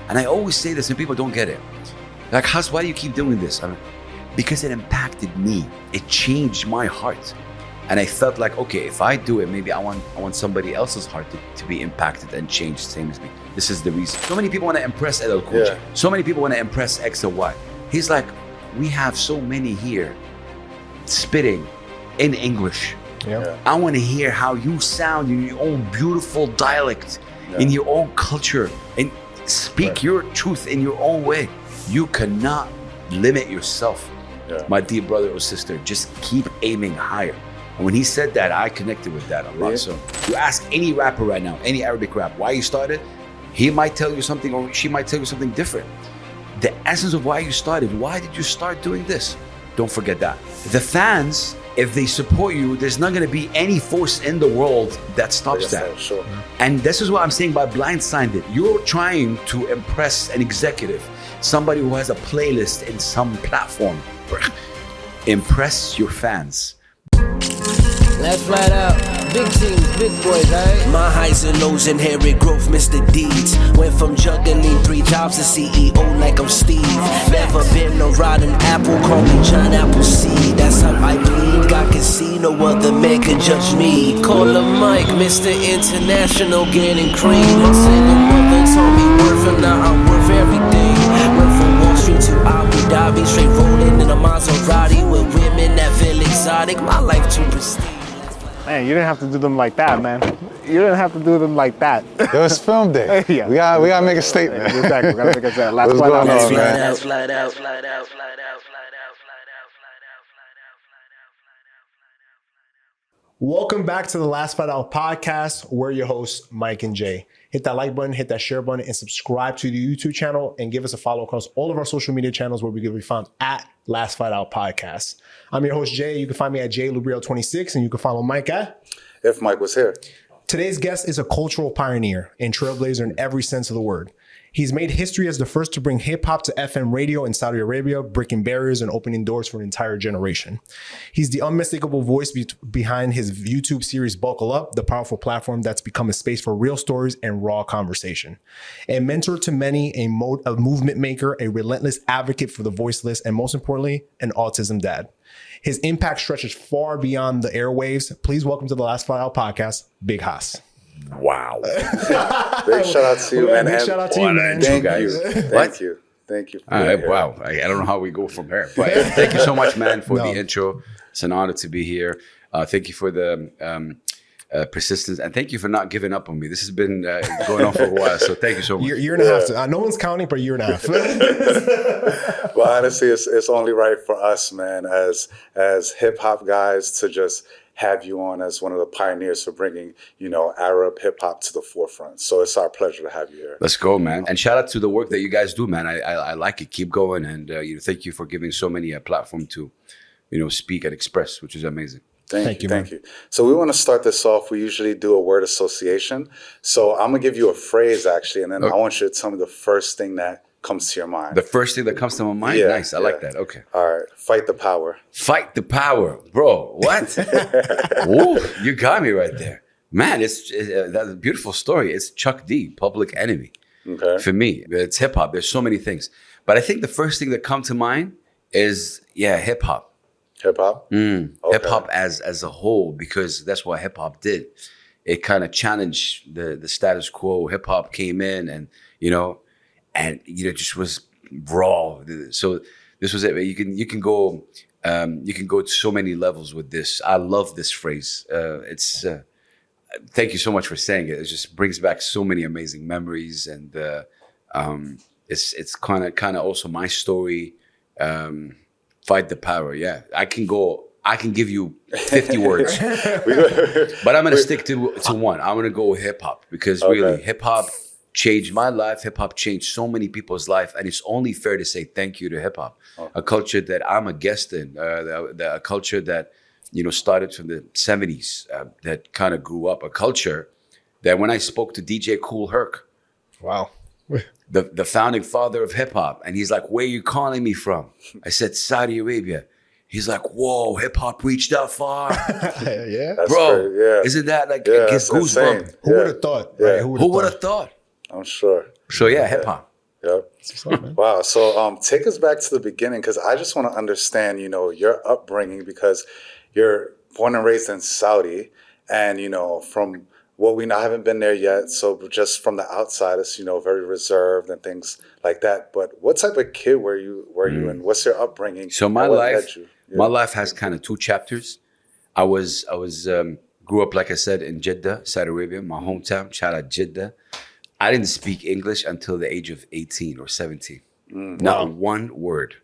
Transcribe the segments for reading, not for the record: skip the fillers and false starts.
And I always say this and people don't get it. Like, Haas, why do you keep doing this? Because it impacted me. It changed my heart. And I felt like, okay, if I do it, maybe I want somebody else's heart to be impacted and changed same as me. This is the reason. So many people want to impress LL Cool J. So many people want to impress X or Y. He's like, we have so many here spitting in English. Yeah. I want to hear how you sound in your own beautiful dialect, in your own culture, and speak your truth in your own way. You cannot limit yourself, my dear brother or sister. Just keep aiming higher. And when he said that, I connected with that a lot. Yeah. So you ask any rapper right now, any Arabic rap, why you started, he might tell you something or she might tell you something different. The essence of why you started, why did you start doing this? Don't forget that. The fans, if they support you, there's not gonna be any force in the world that stops that. Sure. And this is what I'm saying by blindsided. You're trying to impress an executive, somebody who has a playlist in some platform. Impress your fans. Let's flat out. Big teams, big boys, right? My highs and lows, inherit growth, Mr. Deeds. Went from juggling 3 jobs to CEO like I'm Steve. Never been a rotten apple, call me John Appleseed. That's how I bleed. God can see, no other man can judge me. Call him Mike, Mr. International, getting cream. Single mother told me worth, and now I'm worth everything. Went from Wall Street to Abu Dhabi, straight rolling in a Maserati with women that feel exotic. My life too prestige. Man, you didn't have to do them like that, man. You didn't have to do them like that. It was film day. Yeah. We gotta make a statement. Yeah, exactly. We gotta make a statement. What's going on, man? Flat out. Welcome back to the Last Fight Out podcast. We're your hosts, Mike and Jay. Hit that like button, hit that share button, and subscribe to the YouTube channel and give us a follow across all of our social media channels where we can be found at Last Fight Out Podcast. I'm your host, Jay. You can find me at JLubriel26, and you can follow Mike at If Mike was here. Today's guest is a cultural pioneer and trailblazer in every sense of the word. He's made history as the first to bring hip hop to FM radio in Saudi Arabia, breaking barriers and opening doors for an entire generation. He's the unmistakable voice behind his YouTube series Buckle Up, the powerful platform that's become a space for real stories and raw conversation. A mentor to many, a movement maker, a relentless advocate for the voiceless, and most importantly, an autism dad. His impact stretches far beyond the airwaves. Please welcome to the Last Fight Out podcast, Big Haas. Wow. Big shout out to you, man. Big shout out to you, man. Thank guys. you. Thank you. All right, wow. I don't know how we go from here. But thank you so much, man, for the intro. It's an honor to be here. Thank you for the persistence. And thank you for not giving up on me. This has been going on for a while. So thank you so much. Year and a half. No one's counting, but a year and a half. Well, honestly, it's only right for us, man, as hip hop guys to just have you on as one of the pioneers for bringing, Arab hip hop to the forefront. So it's our pleasure to have you here. Let's go, man. And shout out to the work that you guys do, man. I like it. Keep going. And thank you for giving so many a platform to, speak and express, which is amazing. Thank you. So we want to start this off. We usually do a word association. So I'm going to give you a phrase, actually, and then I want you to tell me the first thing that comes to your mind. The first thing that comes to my mind? Yeah, nice. I like that. Okay. All right. Fight the power. Fight the power. Bro, what? Ooh, you got me right there. Man, that's a beautiful story. It's Chuck D, Public Enemy. Okay. For me, it's hip hop. There's so many things. But I think the first thing that comes to mind is, hip hop. Hip hop? Okay. Hip hop as a whole, because that's what hip hop did. It kind of challenged the status quo. Hip hop came in and just was raw. So this was it. You can go to so many levels with this. I love this phrase. Thank you so much for saying it. It just brings back so many amazing memories, and it's kind of also my story. Fight the power. Yeah, I can give you 50 words, but I'm gonna stick to one. I'm gonna go hip hop, because really hip hop changed my life. Hip hop changed so many people's life, and it's only fair to say thank you to hip hop, a culture that I'm a guest in, a culture that started from the 70s, that kind of grew up, a culture that when I spoke to DJ Kool Herc, Wow. the founding father of hip hop, and he's like, "Where are you calling me from?" I said, "Saudi Arabia." He's like, "Whoa, hip hop reached that far." Yeah. That's Bro, great, yeah. Isn't that like it gives goosebumps? Who would have thought? Yeah. Right? Who would have thought? I'm sure. So hip hop. Yep. Wow. So take us back to the beginning, because I just want to understand, your upbringing, because you're born and raised in Saudi, and, from what we know, I haven't been there yet. So just from the outside, it's, very reserved and things like that. But what type of kid were you and what's your upbringing? So my life has kind of two chapters. I grew up, like I said, in Jeddah, Saudi Arabia, my hometown. Shout out Jeddah. I didn't speak English until the age of 18 or 17. Not one word.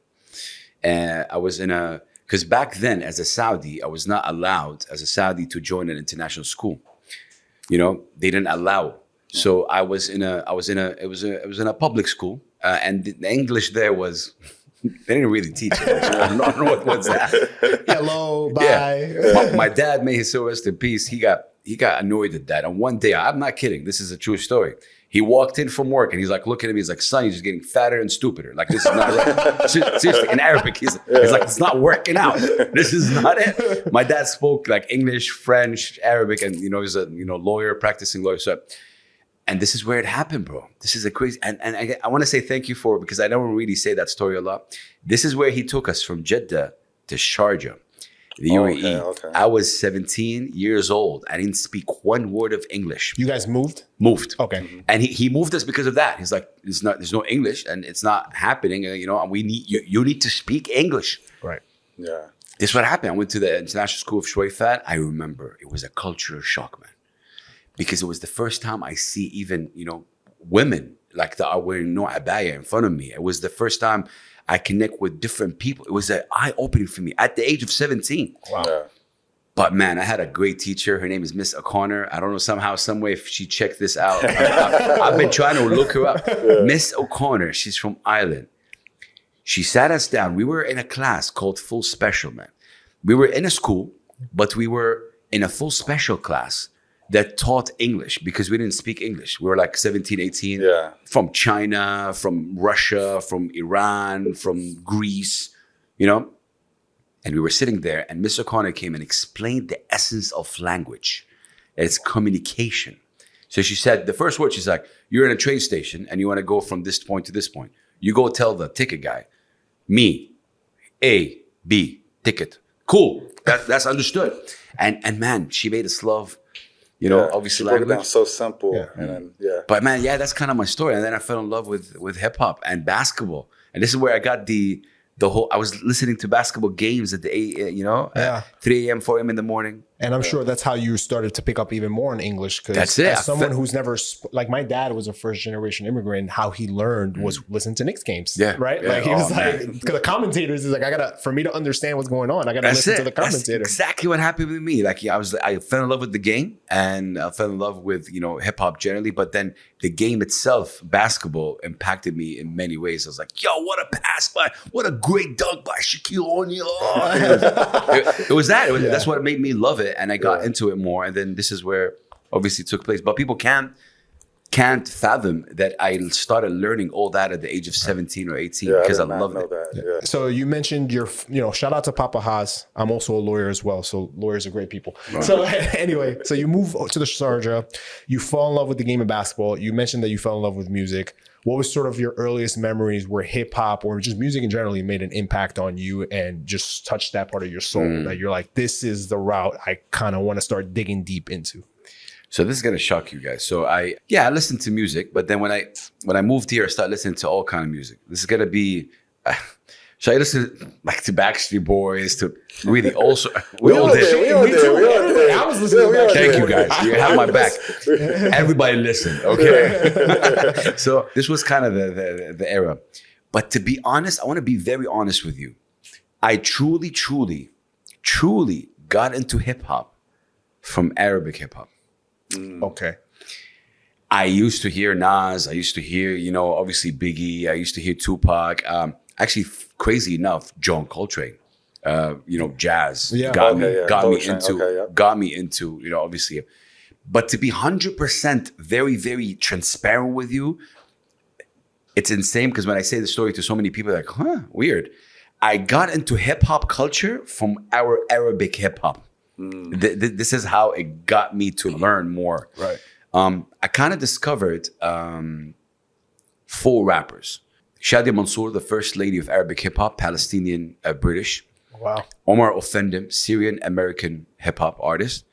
And I was because back then as a Saudi, I was not allowed as a Saudi to join an international school. They didn't allow. So I was in a public school, and the English there was, they didn't really teach it. I don't know what's that. Hello, bye. Yeah. My dad, may his soul rest in peace, he got annoyed at that. And one day, I'm not kidding, this is a true story. He walked in from work and he's like looking at me, he's like, son, you're just getting fatter and stupider. Like, this is not right. Seriously, in Arabic, he's like, it's not working out. This is not it. My dad spoke like English, French, Arabic, and he's a lawyer, practicing lawyer. So, and this is where it happened, bro. This is a crazy, and I want to say thank you for, because I don't really say that story a lot. This is where he took us from Jeddah to Sharjah, the UAE. Okay. I was 17 years old. I didn't speak one word of English. You guys moved? Moved. Okay. And he moved us because of that. He's like, there's no English and it's not happening. And we need you need to speak English. Right. Yeah. This is what happened. I went to the International School of Shweifat. I remember it was a cultural shock, man. Because it was the first time I see even, women like that are wearing no abaya in front of me. It was the first time I connect with different people. It was an eye-opening for me at the age of 17. Wow. Yeah. But man, I had a great teacher. Her name is Miss O'Connor. I don't know, somehow, some way, if she checked this out. I've been trying to look her up. Yeah. Miss O'Connor, she's from Ireland. She sat us down. We were in a class called Full Special, man. We were in a school, but we were in a full special class that taught English because we didn't speak English. We were like 17, 18, from China, from Russia, from Iran, from Greece, And we were sitting there and Miss O'Connor came and explained the essence of language. It's communication. So she said, the first word, she's like, you're in a train station and you want to go from this point to this point. You go tell the ticket guy, me, A, B, ticket. Cool, that's understood. And man, she made us love, obviously she broke it language. down so simple. Yeah. And then, But man, that's kind of my story. And then I fell in love with hip hop and basketball. And this is where I got the whole, I was listening to basketball games at at 3 a.m., 4 a.m. in the morning. And I'm sure that's how you started to pick up even more in English. Because that's it. As someone who's never, like my dad was a first generation immigrant, how he learned was listening to Knicks games. Yeah. Right? Yeah. Like he was because the commentators is like, for me to understand what's going on, I got to listen to the commentator. That's exactly what happened with me. Like I fell in love with the game and I fell in love with, hip hop generally. But then the game itself, basketball, impacted me in many ways. I was like, yo, what a pass what a great dunk by Shaquille O'Neal. It was that. That's what made me love it. And I got into it more. And then this is where obviously it took place. But people can't fathom that I started learning all that at the age of 17 or 18 because I love it. That. So you mentioned shout out to Papa Haas. I'm also a lawyer as well. So lawyers are great people. Right. So anyway, so you move to the Sharjah, you fall in love with the game of basketball. You mentioned that you fell in love with music. What was sort of your earliest memories where hip hop or just music in general made an impact on you and just touched that part of your soul that you're like, this is the route I kind of want to start digging deep into? So this is gonna shock you guys. So I listened to music, but then when I moved here, I started listening to all kind of music. This is gonna be. Should I listen like to Backstreet Boys, to really also we all did. I was listening to Thank you guys. You have my back. Everybody listen, okay? So this was kind of the era. But to be honest, I want to be very honest with you. I truly, truly, truly got into hip hop from Arabic hip hop. Okay. I used to hear Nas. I used to hear, obviously Biggie. I used to hear Tupac. Actually, crazy enough, John Coltrane. Jazz got me into, obviously. But to be 100% very, very transparent with you, it's insane because when I say the story to so many people, they're like, weird. I got into hip hop culture from our Arabic hip hop. This is how it got me to learn more. Right. I kind of discovered 4 rappers. Shadia Mansour, the first lady of Arabic hip hop, Palestinian British. Wow. Omar Offendem, Syrian American hip hop artist.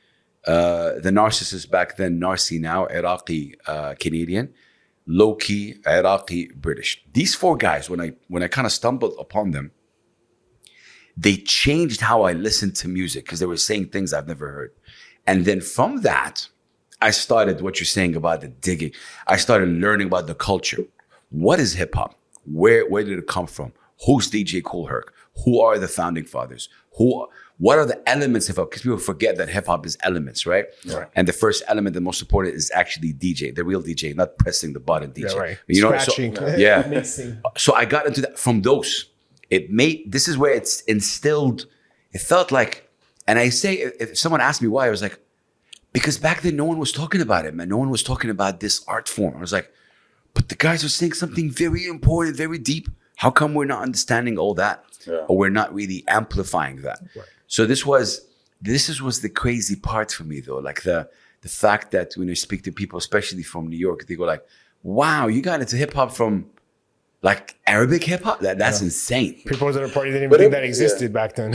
The Narcissist back then, Narcy now, Iraqi Canadian. Low-key Iraqi British. These 4 guys, when I kind of stumbled upon them, they changed how I listened to music because they were saying things I've never heard. And then from that, I started what you're saying about the digging. I started learning about the culture. What is hip hop? Where did it come from? Who's DJ Kool Herc? Who are the founding fathers? What are the elements of hip hop? Because people forget that hip hop is elements, right? Right. And the first element, the most important, is actually DJ, the real DJ, not pressing the button DJ. Yeah, right. You know, Scratching. so, yeah. Mixing. So I got into that from those. This is where it's instilled. It felt like, and I say, if someone asked me why, I was like, because back then no one was talking about it, man. No one was talking about this art form. I was like, but the guys are saying something very important, very deep. How come we're not understanding all that? Yeah. Or we're not really amplifying that? Right. So this was the crazy part for me though. Like the fact that when you speak to people, especially from New York, they go like, wow, you got into hip hop from like Arabic hip hop? That's insane. People at the party didn't even think that existed back then.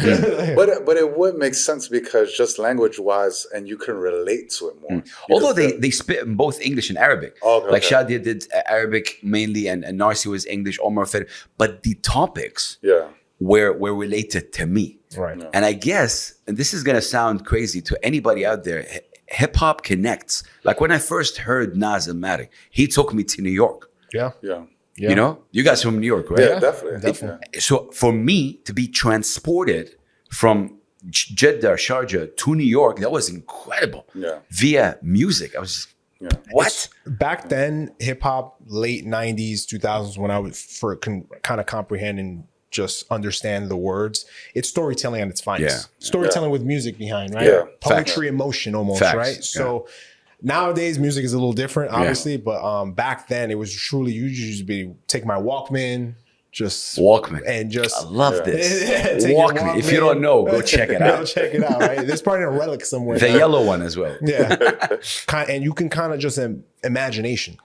But it would make sense because just language-wise, and you can relate to it more. Although they spit in both English and Arabic. Okay, like okay. Shadia did Arabic mainly, and Narcy was English, Omar Fed. But the topics were related to me. Right. Yeah. And I guess, and this is going to sound crazy to anybody out there, hip hop connects. Like when I first heard Nas Illmatic, he took me to New York. Yeah. Yeah. Yeah. You know, you guys from New York, right? Yeah, definitely. So for me to be transported from Jeddah, Sharjah to New York, that was incredible. Yeah. Via music. I was just, what? Back then, hip hop, late 90s, 2000s, when I would kind of comprehend and just understand the words, it's storytelling at its finest. Yeah. Storytelling with music behind, right? Yeah. Poetry, emotion almost, Facts. right? So nowadays, music is a little different, obviously, but back then it was truly, you just take my Walkman, just Walkman. and just I love this. Take your Walkman. If you don't know, go check it out. Go check it out, right? There's probably a relic somewhere. The yellow one as well. Yeah. And you can kind of just imagination.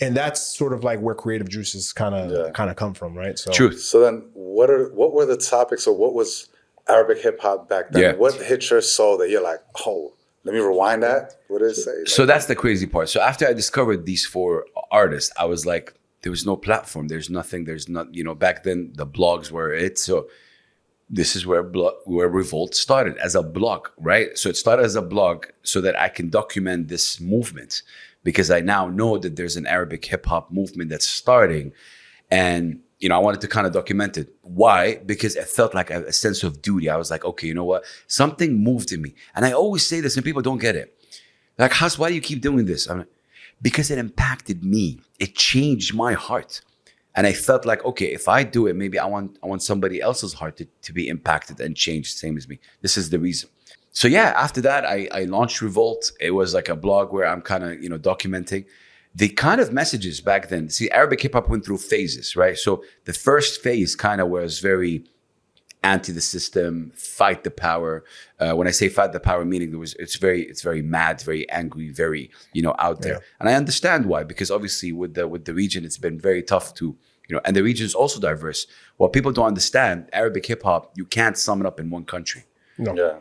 And that's sort of like where creative juices kind of come from, right? So Truth. So then, what were the topics, or what was Arabic hip hop back then? Yeah. What hit your soul that you're like, oh, let me rewind that? What did it say? Like, So that's the crazy part. So after I discovered these 4 artists, I was like, there was no platform. There's nothing. There's not, back then the blogs were it. So this is where Revolt started as a blog, right? So it started as a blog so that I can document this movement, because I now know that there's an Arabic hip hop movement that's starting. And, I wanted to kind of document it. Why? Because it felt like a sense of duty. I was like, okay, you know what? Something moved in me. And I always say this and people don't get it. Like, Has, why do you keep doing this? I'm like, because it impacted me. It changed my heart. And I felt like, okay, if I do it, maybe I want somebody else's heart to be impacted and changed, same as me. This is the reason. So yeah, after that, I launched Revolt. It was like a blog where I'm kind of, documenting the kind of messages back then. See, Arabic hip hop went through phases, right? So the first phase kind of was very anti the system, fight the power. When I say fight the power, meaning it's very mad, very angry, very, out there. Yeah. And I understand why, because obviously with the region, it's been very tough to, and the region is also diverse. What people don't understand, Arabic hip hop, you can't sum it up in one country. no. yeah.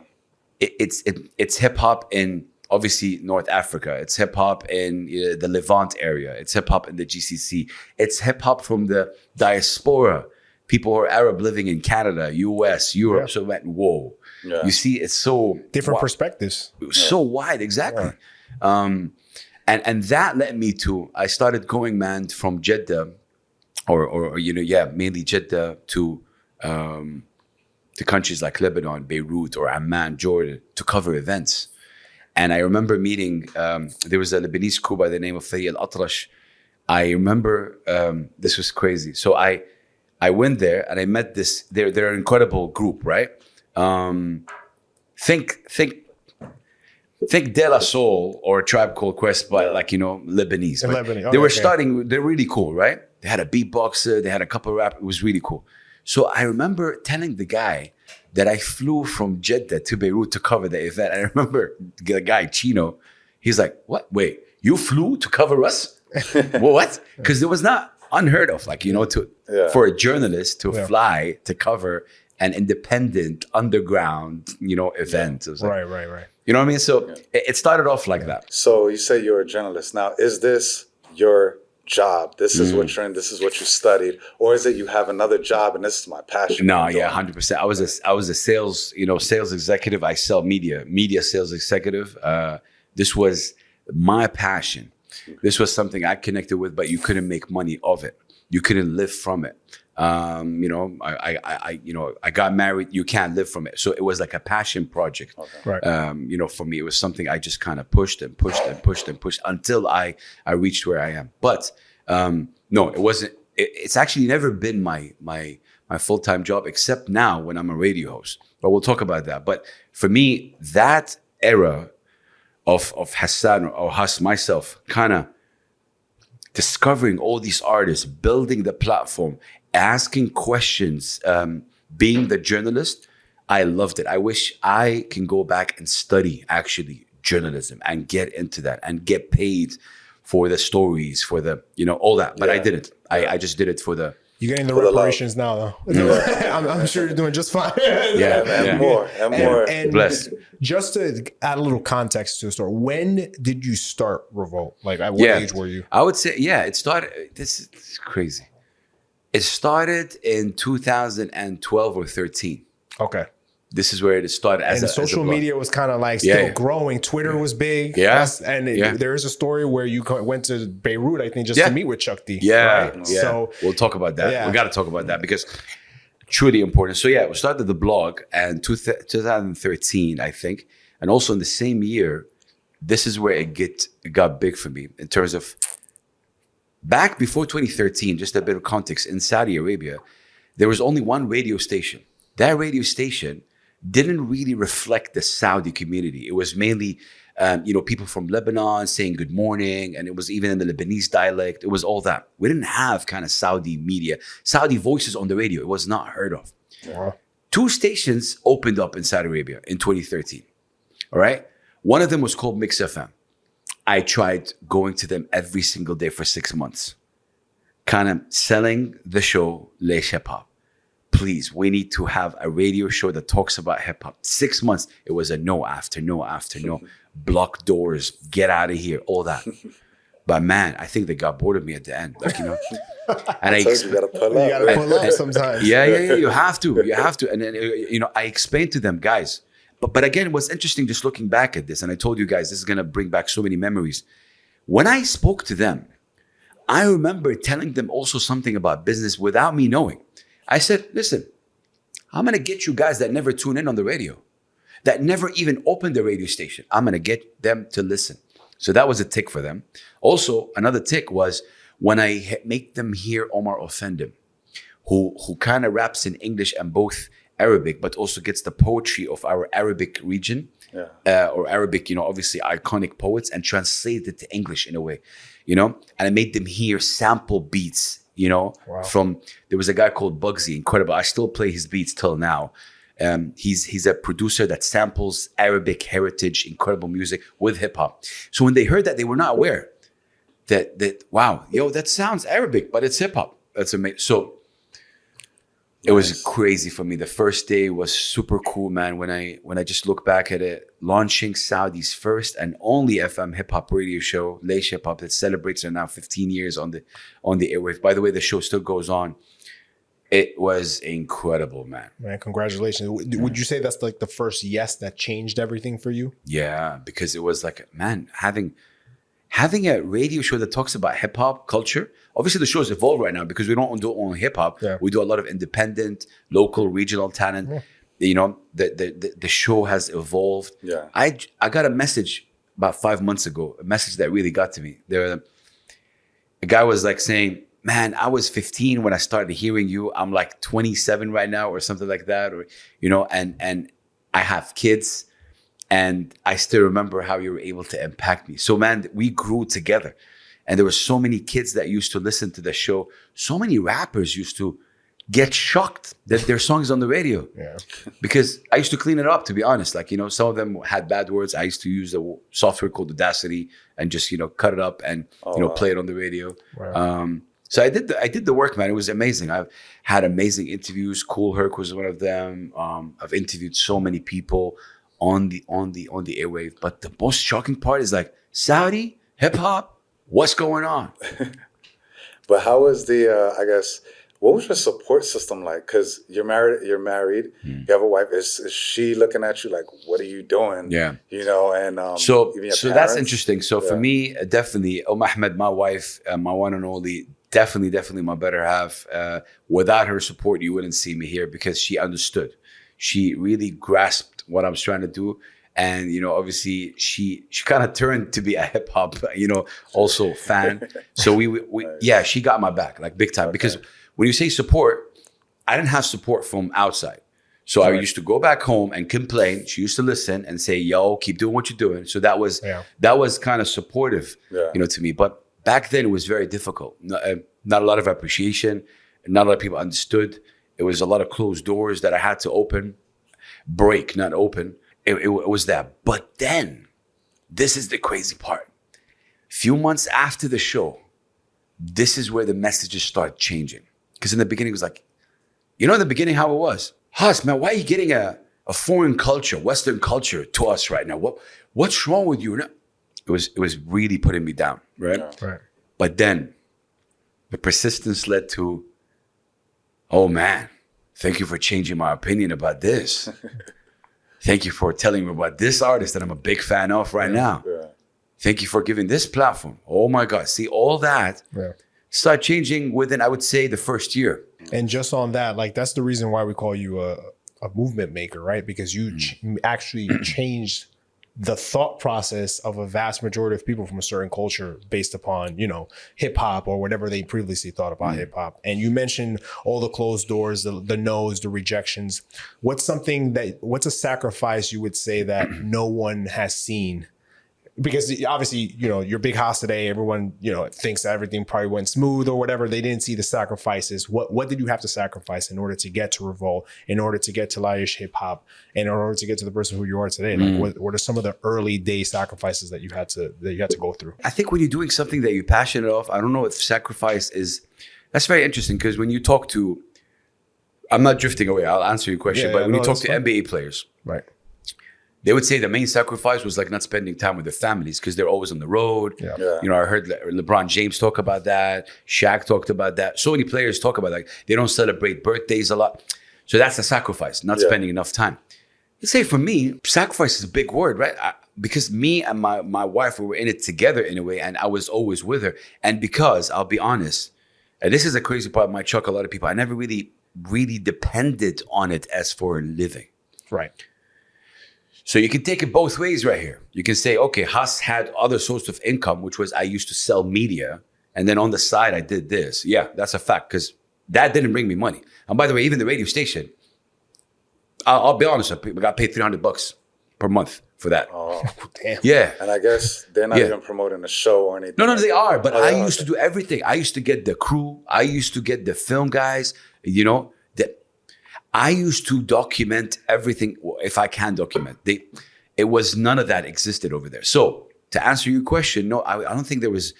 It's hip hop in obviously North Africa. It's hip hop in the Levant area. It's hip hop in the GCC. It's hip hop from the diaspora. People who are Arab living in Canada, US, Europe. Yeah. So went, whoa. Yeah. You see, it's so Different perspectives. so wide, exactly. And that led me to, I started going, man, from Jeddah, or mainly Jeddah to countries like Lebanon, Beirut, or Amman, Jordan, to cover events. And I remember meeting, there was a Lebanese crew by the name of Faye Al-Atrash. I remember, this was crazy. So I went there and I met this, they're an incredible group, right? Think De La Soul or a Tribe Called Quest, but Lebanese. Right? Lebanese. They were Okay. starting, they're really cool, right? They had a beatboxer, they had a couple of rap, it was really cool. So I remember telling the guy that I flew from Jeddah to Beirut to cover the event. And I remember the guy, Chino, he's like, what? Wait, you flew to cover us? Well, what? Because there was not unheard of. Like, you know, for a journalist to fly to cover an independent underground, you know, event. It was like, Right. you know what I mean? So it started off like that. So you say you're a journalist. Now, is this your job? This is what you're in. This is what you studied, or is it you have another job and this is my passion? No, yeah, 100%. I was a sales, you know, sales executive. I sell media sales executive. This was my passion. This was something I connected with, but you couldn't make money of it. You couldn't live from it. You know, I got married. You can't live from it. So it was like a passion project. Right. You know, for me, it was something I just kind of pushed until I reached where I am. But no, it wasn't. It's actually never been my full-time job, except now when I'm a radio host. But we'll talk about that. But for me, that era of Hassan or Hass, myself, kind of discovering all these artists, building the platform, asking questions, being the journalist, I loved it. I wish I can go back and study actually journalism and get into that and get paid for the stories, for the, you know, all that. But I didn't. I just did it for the... You're getting the reparations now, though. I'm sure you're doing just fine. And more. And Bless. Just to add a little context to the story, when did you start Revolt? Like, at what age were you? I would say, it started, this is crazy. It started in 2012 or 13. Okay. This is where it started. And social media was kind of like still growing. Twitter was big. There is a story where you went to Beirut, I think, just to meet with Chuck D. Right? So we'll talk about that. We got to talk about that because truly important. So we started the blog and 2013, I think. And also in the same year, this is where it got big for me in terms of back before 2013, just a bit of context, in Saudi Arabia, there was only one radio station. That radio station didn't really reflect the Saudi community. It was mainly, people from Lebanon saying good morning, and it was even in the Lebanese dialect. It was all that. We didn't have kind of Saudi media, Saudi voices on the radio. It was not heard of. Wow. 2 stations opened up in Saudi Arabia in 2013. All right. One of them was called Mix FM. I tried going to them every single day for 6 months, kind of selling the show Leish Hip Hop. Please, we need to have a radio show that talks about hip hop. 6 months, it was a no after no after no. Block doors, get out of here, all that. But man, I think they got bored of me at the end. Like, you know. And you gotta pull up. You gotta pull up sometimes. Yeah. You have to. And then, I explained to them, guys. But again, what's interesting, just looking back at this, and I told you guys, this is gonna bring back so many memories. When I spoke to them, I remember telling them also something about business without me knowing. I said, listen, I'm going to get you guys that never tune in on the radio, that never even opened the radio station. I'm going to get them to listen. So that was a tick for them. Also, another tick was when I make them hear Omar Offendim, who kind of raps in English and both Arabic, but also gets the poetry of our Arabic region or Arabic, obviously iconic poets, and translate it to English in a way, and I made them hear sample beats. From, there was a guy called Bugsy, incredible. I still play his beats till now. He's a producer that samples Arabic heritage, incredible music with hip hop. So when they heard that, they were not aware that wow, that sounds Arabic, but it's hip hop. That's amazing. So it was crazy for me. The first day was super cool, man. When I just look back at it, launching Saudi's first and only FM hip hop radio show, Leish Hip Hop, that celebrates now 15 years on the airwaves. By the way, the show still goes on. It was incredible, man. Man, congratulations. Would you say that's like the first yes that changed everything for you? Yeah, because it was like, man, having a radio show that talks about hip hop culture. Obviously, the show's evolved right now because we don't do only hip hop. Yeah. We do a lot of independent, local, regional talent. Yeah. The show has evolved. Yeah. I got a message about 5 months ago, a message that really got to me. A guy was like saying, man, I was 15 when I started hearing you. I'm like 27 right now or something like that. Or, and I have kids and I still remember how you were able to impact me. So man, we grew together. And there were so many kids that used to listen to the show. So many rappers used to get shocked that their song is on the radio. Yeah. Because I used to clean it up, to be honest. Like, some of them had bad words. I used to use a software called Audacity and just, cut it up and, play it on the radio. Wow. So I did the work, man. It was amazing. I've had amazing interviews. Cool Herc was one of them. I've interviewed so many people on the airwave. But the most shocking part is like Saudi hip hop. What's going on? But how was the? I guess what was your support system like? Because you're married. You have a wife. Is she looking at you like, what are you doing? Yeah. You know, and So even your that's parents? interesting. So for me, definitely, Ahmed, my wife, my one and only, definitely my better half. Without her support, you wouldn't see me here because she understood. She really grasped what I was trying to do. And, you know, obviously she kind of turned to be a hip hop, you know, also fan. So yeah, she got my back like big time. Because when you say support, I didn't have support from outside. So I used to go back home and complain. She used to listen and say, yo, keep doing what you're doing. So that was kind of supportive, you know, to me. But back then it was very difficult. Not a lot of appreciation. Not a lot of people understood. It was a lot of closed doors that I had to break, not open. It was that. But then, this is the crazy part. Few months after the show, this is where the messages start changing. Because in the beginning, it was like, you know in the beginning how it was? Huss, man, why are you getting a foreign culture, Western culture to us right now? What's wrong with you? It was really putting me down, right? Yeah. Right. But then, the persistence led to, oh man, thank you for changing my opinion about this. Thank you for telling me about this artist that I'm a big fan of right now. Yeah. Thank you for giving this platform. Oh my God. See, all that start changing within, I would say, the first year. And just on that, like that's the reason why we call you a movement maker, right? Because you actually changed the thought process of a vast majority of people from a certain culture based upon, you know, hip hop or whatever they previously thought about hip hop. And you mentioned all the closed doors, the no's, the rejections. What's a sacrifice you would say that no one has seen? Because obviously, you know, your big house today, everyone, you know, thinks that everything probably went smooth or whatever. They didn't see the sacrifices. What did you have to sacrifice in order to get to Revolt, in order to get to Laish Hip Hop, and in order to get to the person who you are today? Like, what are some of the early day sacrifices that you had to go through? I think when you're doing something that you're passionate of, I don't know if sacrifice is, that's very interesting because when you talk to, I'm not drifting away, I'll answer your question, but when you talk to NBA players, right, they would say the main sacrifice was like not spending time with their families because they're always on the road. Yeah. You know, I heard LeBron James talk about that. Shaq talked about that. So many players talk about like they don't celebrate birthdays a lot. So that's a sacrifice, not spending enough time. Let's say for me, sacrifice is a big word, right? Because me and my wife, we were in it together in a way, and I was always with her. And because, I'll be honest, and this is a crazy part, might shock a lot of people, I never really depended on it as for a living. Right. So you can take it both ways right here. You can say, okay, Huss had other source of income, which was I used to sell media. And then on the side, I did this. Yeah, that's a fact because that didn't bring me money. And by the way, even the radio station, I'll be honest, I got paid $300 per month for that. Oh, damn. Yeah. And I guess they're not even promoting the show or anything. No, they are. But I used to to do everything. I used to get the crew. I used to get the film guys, you know, I used to document everything if I can document. It was none of that existed over there. So to answer your question, no, I don't think there was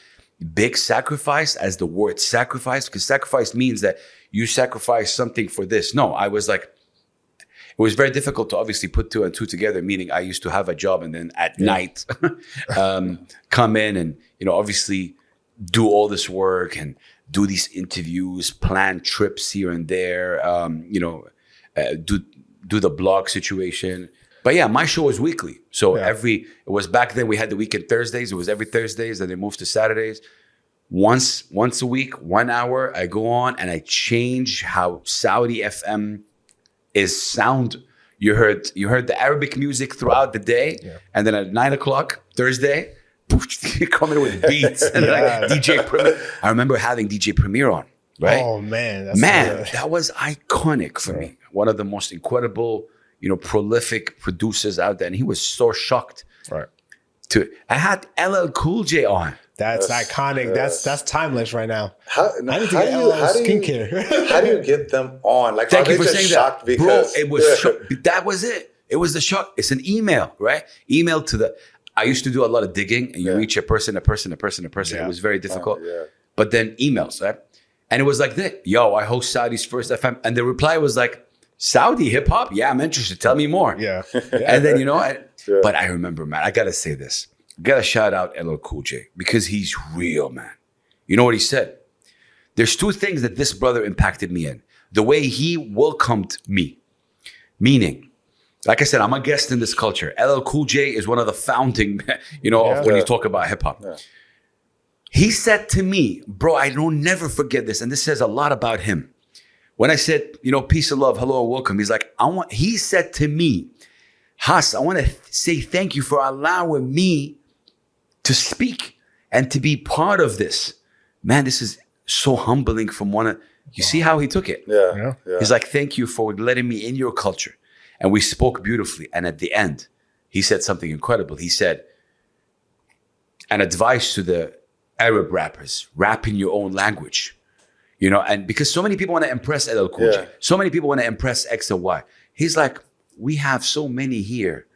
big sacrifice as the word sacrifice, because sacrifice means that you sacrifice something for this. No, I was like, it was very difficult to obviously put two and two together, meaning I used to have a job and then at night come in and, you know, obviously do all this work and do these interviews, plan trips here and there, you know, do the blog situation. But yeah, my show was weekly. So it was back then we had the weekend Thursdays. It was every Thursdays, then they moved to Saturdays. Once a week, 1 hour, I go on and I change how Saudi FM is sound. You heard the Arabic music throughout the day. Yeah. And then at 9 o'clock, Thursday, coming with beats and like DJ Premier. I remember having DJ Premier on. Right? Oh man, that was iconic for me. One of the most incredible, you know, prolific producers out there, and he was so shocked. Right. I had LL Cool J on. That's iconic. That's timeless right now. How do you get them on? Like, thank are you they for just saying shocked that, because bro. It was that was it. It was the shock. It's an email, right? Email to the. I used to do a lot of digging, and you reach a person. It was very difficult. But then emails, right? And it was like this, yo, I host Saudi's first FM. And the reply was like, Saudi hip hop? Yeah, I'm interested. Tell me more. Yeah. And then, but I remember, man, I got to say this. I got to shout out LL Cool J because he's real, man. You know what he said? There's two things that this brother impacted me in. The way he welcomed me. Meaning, like I said, I'm a guest in this culture. LL Cool J is one of the founding, of when you talk about hip hop. Yeah. He said to me, bro, I will never forget this. And this says a lot about him. When I said, peace and love, hello and welcome, he's like, he said to me, Hass, I want to say thank you for allowing me to speak and to be part of this. Man, this is so humbling from you see how he took it? Yeah. He's like, thank you for letting me in your culture. And we spoke beautifully. And at the end, he said something incredible. He said, an advice to the Arab rappers, rap in your own language. And because so many people want to impress LL Cool J. So many people want to impress X and Y. He's like, we have so many here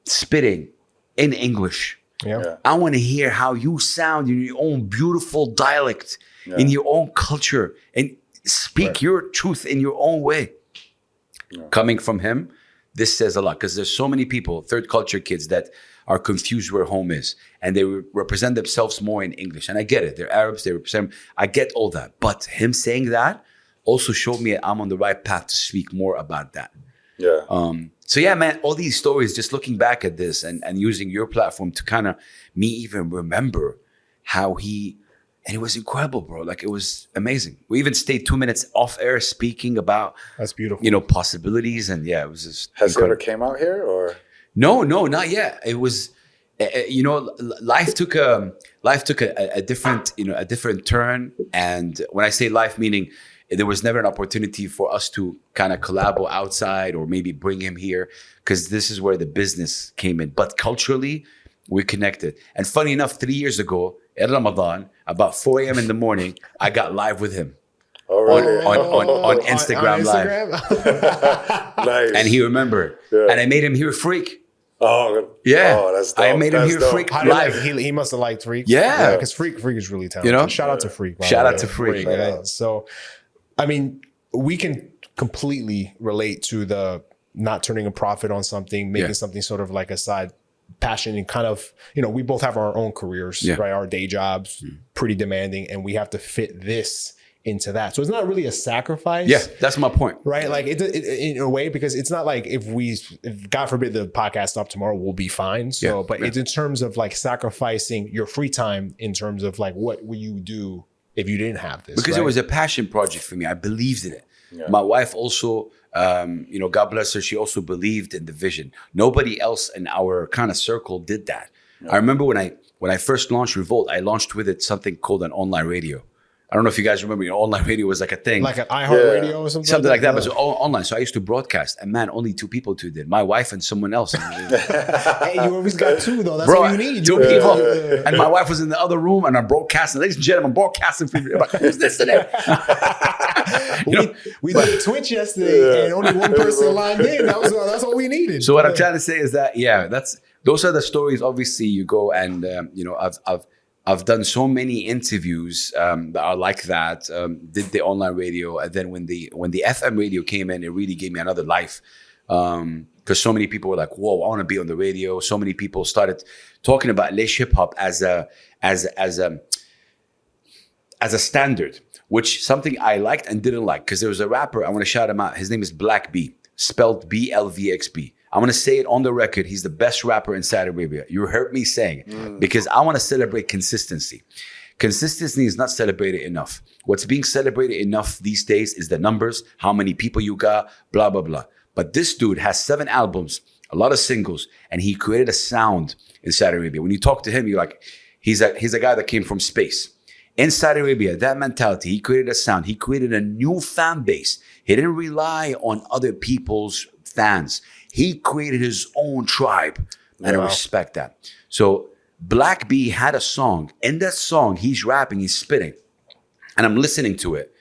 spitting in English. Yeah. I want to hear how you sound in your own beautiful dialect, in your own culture, and speak your truth in your own way. Yeah. Coming from him, this says a lot because there's so many people, third culture kids that are confused where home is and they represent themselves more in English. And I get it. They're Arabs. They represent, I get all that. But him saying that also showed me I'm on the right path to speak more about that. Yeah. So yeah, man, all these stories, just looking back at this and using your platform to kind of me even remember how and it was incredible, bro. Like it was amazing. We even stayed 2 minutes off air speaking about, that's beautiful, possibilities. And yeah, it was just Has he ever came out here or? No, not yet. It was, life took a different, a different turn. And when I say life, meaning there was never an opportunity for us to kind of collabo outside or maybe bring him here because this is where the business came in. But culturally, we connected. And funny enough, 3 years ago in Ramadan, about 4 a.m. in the morning, I got live with him. On Instagram Live. Nice. And he remembered. Yeah. And I made him hear Freak. Oh, yeah. Oh, that's dope. I made him hear Freak live. He must have liked Freak. Yeah. Because Freak is really talented. Shout out to Freak. Shout out to Freak. So, I mean, we can completely relate to the not turning a profit on something, making something sort of like a side passion and kind of, we both have our own careers, right? Our day jobs, pretty demanding, and we have to fit this into that. So it's not really a sacrifice. Yeah, that's my point. Right? Like it in a way, because it's not like if God forbid the podcast stopped tomorrow, we'll be fine. So, but it's in terms of like sacrificing your free time in terms of like, what will you do if you didn't have this? Because it was a passion project for me. I believed in it. Yeah. My wife also, God bless her, she also believed in the vision. Nobody else in our kind of circle did that. Yeah. I remember when I first launched Revolt, I launched with it something called an online radio. I don't know if you guys remember, online radio was like a thing. Like an iHeartRadio or something? Something like that, but it was online. So I used to broadcast. And man, only 2 people did. My wife and someone else. Hey, you always got 2 though. That's all you need. 2 people. And my wife was in the other room and I'm broadcasting. Ladies and gentlemen, I'm broadcasting for you. Like, who's this today? We did Twitch yesterday and only one person lined in. That's all we needed. So what I'm trying to say is that, those are the stories. Obviously, you go and, I've done so many interviews that are like that. Did the online radio, and then when the FM radio came in, it really gave me another life. Because so many people were like, "Whoa, I want to be on the radio." So many people started talking about Leish hip hop as a standard, which something I liked and didn't like. Because there was a rapper, I want to shout him out. His name is Black B, spelled BLVXB. I want to say it on the record. He's the best rapper in Saudi Arabia. You heard me saying it because I want to celebrate consistency. Consistency is not celebrated enough. What's being celebrated enough these days is the numbers, how many people you got, blah, blah, blah. But this dude has 7 albums, a lot of singles, and he created a sound in Saudi Arabia. When you talk to him, you're like, he's a guy that came from space. In Saudi Arabia, that mentality, he created a sound. He created a new fan base. He didn't rely on other people's fans. He created his own tribe, and I respect that. So Black B had a song. In that song, he's rapping, he's spitting, and I'm listening to it.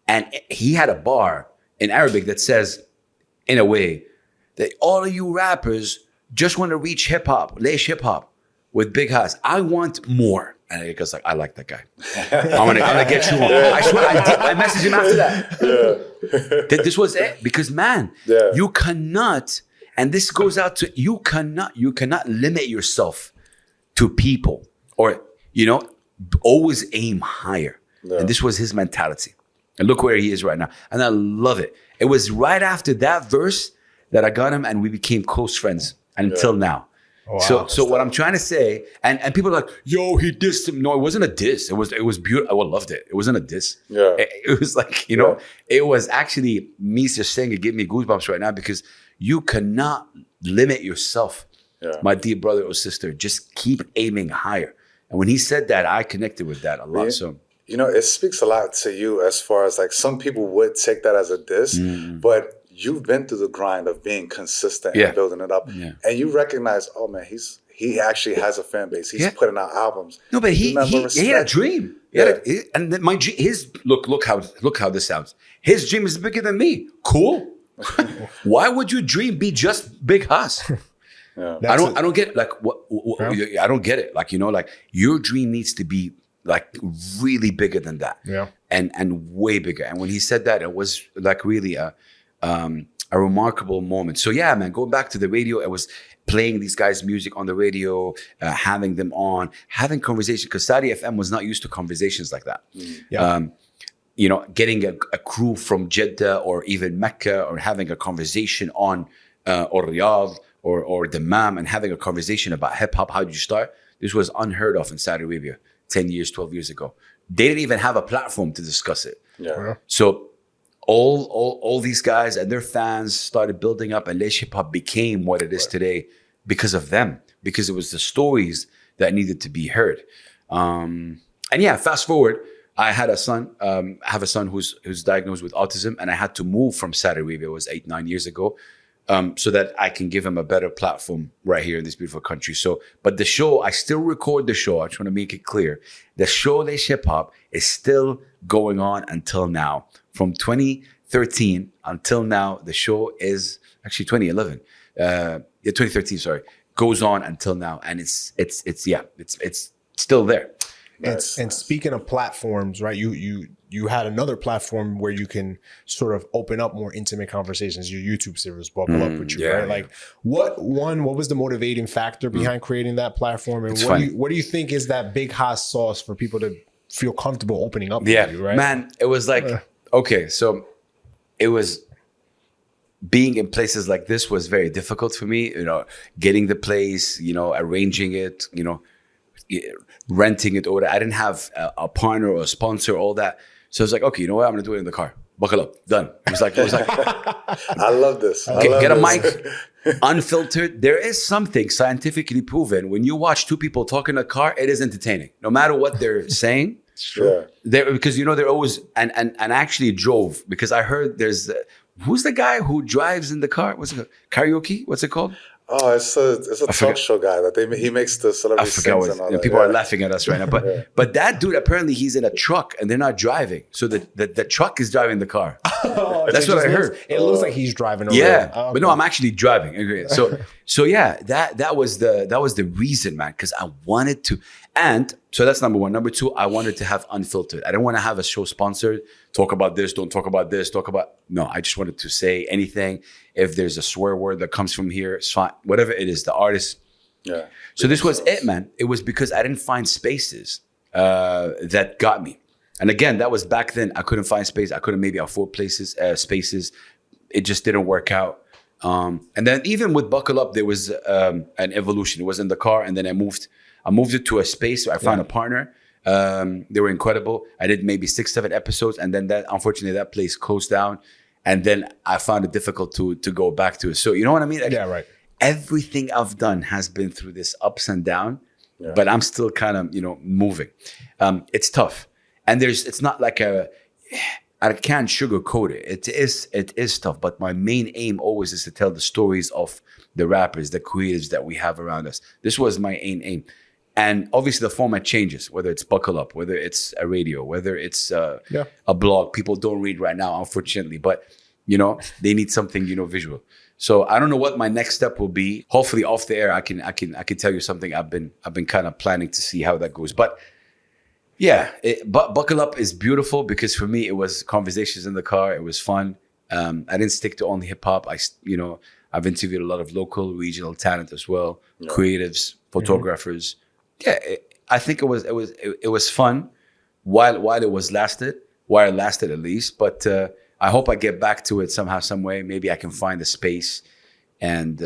And he had a bar in Arabic that says, in a way, that all of you rappers just want to reach hip-hop, Leish hip-hop with Big Hass. I want more. And he goes like, I like that guy. I'm gonna get you on. I swear, I messaged him after that. This was it. Because man, you cannot, and this goes out to, you cannot limit yourself to people, or, you know, always aim higher. Yeah. And this was his mentality. And look where he is right now. And I love it. It was right after that verse that I got him and we became close friends until now. Wow. So what I'm trying to say, and people are like, yo, he dissed him. No, it wasn't a diss. It was beautiful. I loved it. It wasn't a diss. Yeah. It was like, you know, it was actually me just saying it gave me goosebumps right now, because you cannot limit yourself, my dear brother or sister. Just keep aiming higher. And when he said that, I connected with that a lot. So, you know, it speaks a lot to you as far as like some people would take that as a diss, but you've been through the grind of being consistent and building it up. Yeah. And you recognize, oh man, he actually has a fan base. He's putting out albums. No, but he had a dream. And then look how this sounds. His dream is bigger than me. Cool. Why would your dream be just Big Hass? I don't get it. Like I don't get it. Like, you know, like your dream needs to be like really bigger than that. Yeah. And way bigger. And when he said that, it was like really a remarkable moment. So yeah, man, going back to the radio, I was playing these guys' music on the radio, having them on, having conversation, because Saudi FM was not used to conversations like that. You know, getting a crew from Jeddah or even Mecca, or having a conversation on or Riyadh or Dammam, and having a conversation about hip hop. How did you start? This was unheard of in Saudi Arabia 10 years, 12 years ago. They didn't even have a platform to discuss it. Yeah. So all these guys and their fans started building up, and Leish Hip Hop became what it is today because of them, because it was the stories that needed to be heard. And yeah, fast forward, I had a son, have a son who's diagnosed with autism, and I had to move from Saudi Arabia. It was 8-9 years ago, so that I can give him a better platform right here in this beautiful country. So, but the show, I still record the show. I just want to make it clear. The show Leish Hip Hop is still going on until now. From 2013 until now, the show is actually 2011. 2013, sorry, goes on until now, and it's still there. And speaking of platforms, right? You had another platform where you can sort of open up more intimate conversations. Your YouTube series, Buckle Up With You, right? Like, what was the motivating factor behind creating that platform, and what do you think is that Big Hass sauce for people to feel comfortable opening up with you, right? Man, it was like, okay, so it was being in places like this was very difficult for me, you know, getting the place, you know, arranging it, you know, renting it, or I didn't have a partner or a sponsor, all that. So I was like, okay, you know what? I'm gonna do it in the car. Buckle up, done. It was like I love this. Get a mic, unfiltered. There is something scientifically proven when you watch two people talk in a car, it is entertaining, no matter what they're saying. Sure. Because, you know, they're always, and actually drove, because I heard there's, who's the guy who drives in the car? What's it called? Karaoke? What's it called? Oh, it's a talk show guy that he makes the celebrity sings and all that. People are laughing at us right now, but that dude, apparently he's in a truck and they're not driving, so the truck is driving the car. That's what I heard. It looks like he's driving. Yeah, but no, I'm actually driving. Okay. So yeah, that was the reason, man, because I wanted to, and so that's number one. Number two, I wanted to have unfiltered. I didn't want to have a show sponsored. Talk about this, don't talk about this. No, I just wanted to say anything. If there's a swear word that comes from here, it's fine. Whatever it is, the artist. Yeah. So this was it, man. It was because I didn't find spaces that got me. And again, that was back then. I couldn't find space. I couldn't maybe afford spaces. It just didn't work out. And then even with Buckle Up, there was an evolution. It was in the car, and then I moved it to a space. I found a partner. They were incredible. I did maybe 6-7 episodes, and then unfortunately that place closed down. And then I found it difficult to go back to it. So you know what I mean? Like, yeah, right. Everything I've done has been through this ups and down, but I'm still kind of, you know, moving. It's tough. And it's not like I can't sugarcoat it. It is tough, but my main aim always is to tell the stories of the rappers, the creatives that we have around us. This was my main aim. And obviously the format changes, whether it's Buckle Up, whether it's a radio, whether it's a blog. People don't read right now, unfortunately, but you know, they need something, you know, visual. So I don't know what my next step will be. Hopefully off the air, I can tell you something I've been kind of planning to see how that goes. But But Buckle Up is beautiful because for me, it was conversations in the car. It was fun. I didn't stick to only hip hop. I've interviewed a lot of local, regional talent as well, creatives, photographers. I think it was fun while it lasted at least. But I hope I get back to it somehow, some way. Maybe I can find a space and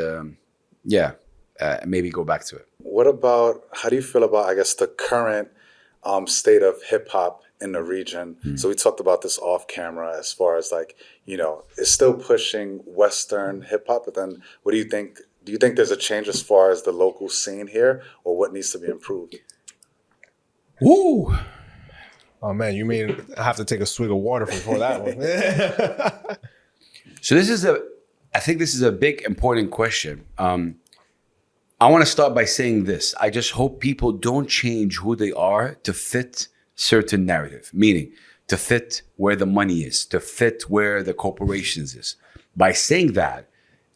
maybe go back to it. How do you feel about, I guess, the current state of hip hop in the region? So we talked about this off camera as far as like, it's still pushing Western hip hop, but then what do you think? Do you think there's a change as far as the local scene here, or what needs to be improved? Woo! Oh man, I have to take a swig of water before that one. So I think this is a big, important question. I want to start by saying this. I just hope people don't change who they are to fit certain narrative, meaning to fit where the money is, to fit where the corporations is. By saying that,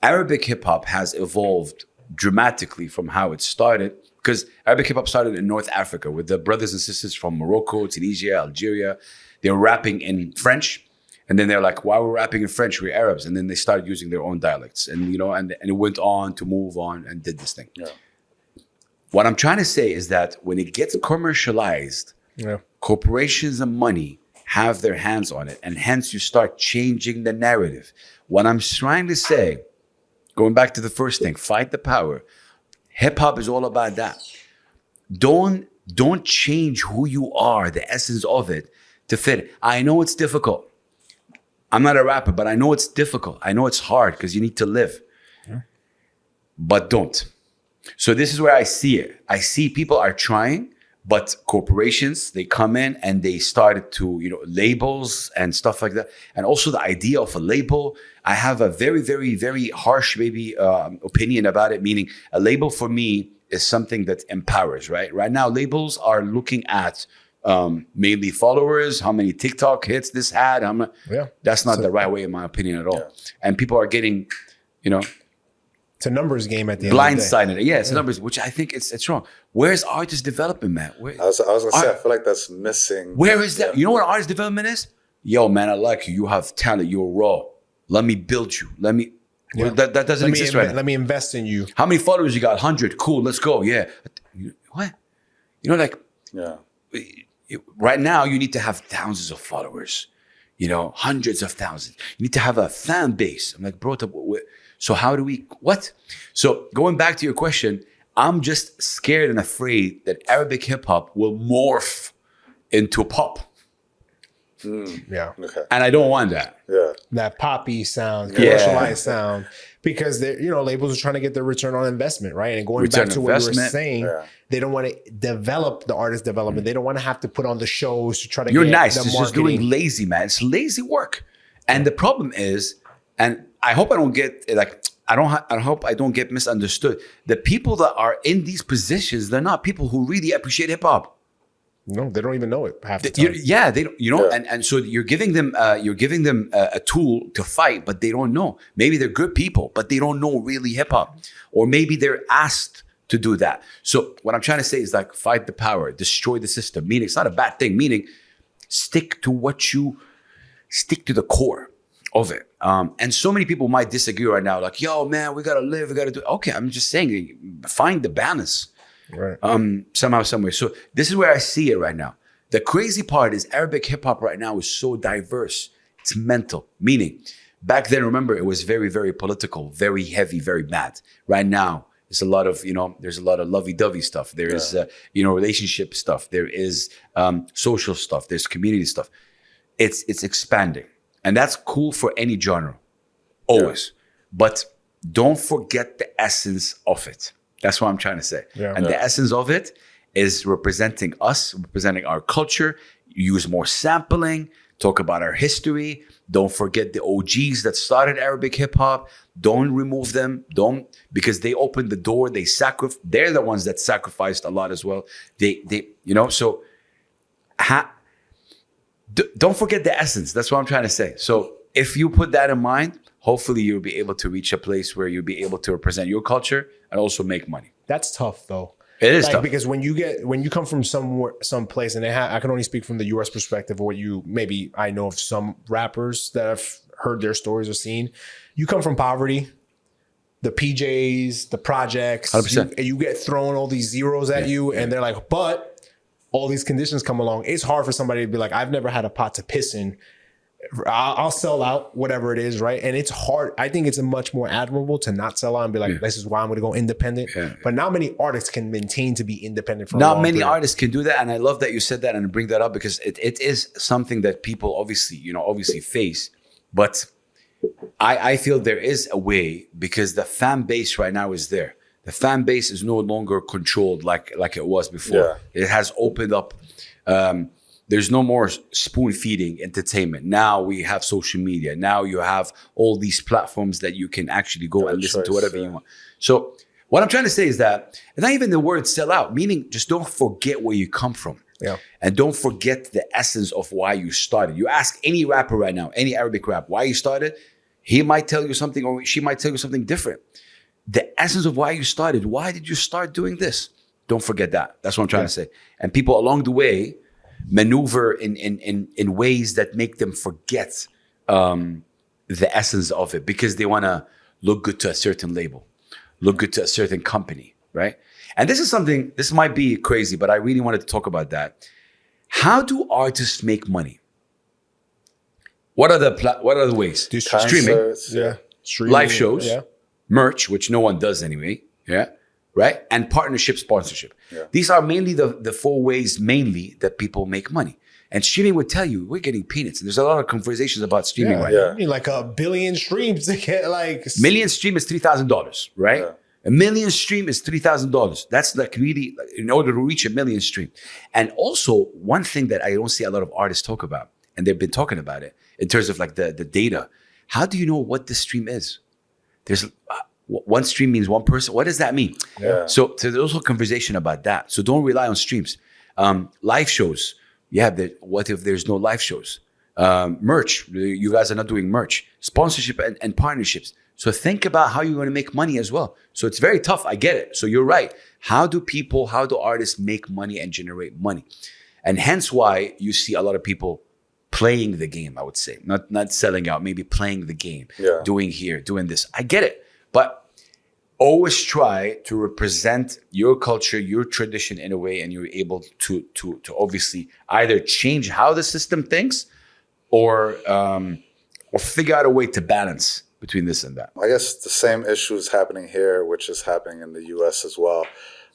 Arabic hip hop has evolved dramatically from how it started, because Arabic hip hop started in North Africa with the brothers and sisters from Morocco, Tunisia, Algeria. They were rapping in French. And then they're like, why we're rapping in French? We're Arabs. And then they started using their own dialects. And, and it went on to move on and did this thing. Yeah. What I'm trying to say is that when it gets commercialized, corporations and money have their hands on it. And hence you start changing the narrative. What I'm trying to say, going back to the first thing, fight the power. Hip hop is all about that. Don't change who you are, the essence of it, to fit. I know it's difficult. I'm not a rapper, but I know it's difficult. I know it's hard because you need to live. Yeah. But don't. So this is where I see it. I see people are trying, but corporations, they come in and they started to, labels and stuff like that. And also the idea of a label, I have a very, very, very harsh opinion about it, meaning a label for me is something that empowers, right? Right now, labels are looking at mainly followers, how many TikTok hits this had. That's not the right way, in my opinion, at all. Yeah. And people are getting, it's a numbers game at the end of the day. Blindsided. Yeah, it's numbers, which I think it's wrong. Where's artist development, man? I was going to say, I feel like that's missing. Where is that? You know what artist development is? Yo, man, I like you. You have talent. You're raw. Let me build you. That doesn't exist right now. Let me invest in you. How many followers you got? 100. Cool, let's go. Yeah. What? Right now, you need to have thousands of followers, hundreds of thousands. You need to have a fan base. I'm like, bro, so how do we, what? So going back to your question, I'm just scared and afraid that Arabic hip hop will morph into pop. Yeah. Okay. And I don't want that. Yeah. That poppy sound, commercialized sound, because they're, labels are trying to get their return on investment, right? And going back to what you were saying, they don't want to develop the artist development. They don't want to have to put on the shows to try to You're get nice. the It's marketing. just doing lazy, man. It's lazy work. And the problem is, and I hope I don't get I hope I don't get misunderstood. The people that are in these positions, they're not people who really appreciate hip hop. No, they don't even know it half the time. They don't, and so you're giving them a tool to fight, but they don't know. Maybe they're good people, but they don't know really hip hop, or maybe they're asked to do that. So what I'm trying to say is like fight the power, destroy the system. Meaning it's not a bad thing. Meaning stick to the core of it. And so many people might disagree right now, like, yo, man, we gotta live, we gotta do. Okay, I'm just saying, find the balance. Right. Somehow, some way. So this is where I see it right now. The crazy part is Arabic hip hop right now is so diverse. It's mental. Meaning, back then, remember, it was very, very political, very heavy, very bad. Right now, there's a lot of, there's a lot of lovey-dovey stuff. There is, relationship stuff. There is social stuff. There's community stuff. It's expanding. And that's cool for any genre, always. Yeah. But don't forget the essence of it. That's what I'm trying to say. Yeah. And the essence of it is representing us, representing our culture. Use more sampling, talk about our history. Don't forget the OGs that started Arabic hip hop. Don't remove them. Because they opened the door. They're the ones that sacrificed a lot as well. Don't forget the essence. That's what I'm trying to say. So if you put that in mind, hopefully you'll be able to reach a place where you'll be able to represent your culture and also make money. That's tough though. It is like, tough. because when you come from some place, and I can only speak from the U.S. perspective, or what I know of some rappers that I've heard their stories or seen. You come from poverty, the PJs, the projects. 100%. You get thrown all these zeros at you, and they're like, but all these conditions come along. It's hard for somebody to be like, I've never had a pot to piss in. I'll sell out, whatever it is, right? And it's hard. I think it's much more admirable to not sell out and be like, this is why I'm going to go independent. Yeah. But not many artists can maintain to be independent for a Not long many period. artists can do that, and I love that you said that and bring that up because it is something that people obviously face. But I feel there is a way because the fan base right now is there. The fan base is no longer controlled like it was before. It has opened up. There's no more spoon feeding entertainment. Now we have social media. Now you have all these platforms that you can actually go and listen to whatever you want. So what I'm trying to say is that it's not even the word sell out, meaning just don't forget where you come from. Yeah. And don't forget the essence of why you started. You ask any rapper right now, any Arabic rap, why you started, he might tell you something or she might tell you something different. The essence of why you started, why did you start doing this? Don't forget that. That's what I'm trying to say. And people along the way maneuver in ways that make them forget the essence of it because they want to look good to a certain label, look good to a certain company, right? And this might be crazy, but I really wanted to talk about that. How do artists make money? What are the ways? Streaming, Concerts, Streaming, live shows, yeah. merch, which no one does anyway, right? And partnership, sponsorship. Yeah. These are mainly the four ways mainly that people make money. And streaming would tell you, we're getting peanuts. And there's a lot of conversations about streaming right now. I mean, like 1 billion streams to get like... Million stream is $3,000, right? Yeah. A million stream is $3,000. That's like really, in order to reach a million stream. And also, one thing that I don't see a lot of artists talk about, and they've been talking about it, in terms of like the data. How do you know what the stream is? There's one stream means one person. What does that mean? Yeah. So there's also a conversation about that. So don't rely on streams. Live shows. What if there's no live shows? Merch. You guys are not doing merch. Sponsorship and partnerships. So think about how you're going to make money as well. So it's very tough. I get it. So you're right. How do artists make money and generate money? And hence why you see a lot of people playing the game, I would say. Not selling out, maybe playing the game. Yeah. Doing this. I get it. But always try to represent your culture, your tradition in a way, and you're able to obviously either change how the system thinks or figure out a way to balance between this and that. I guess the same issue is happening here, which is happening in the US as well.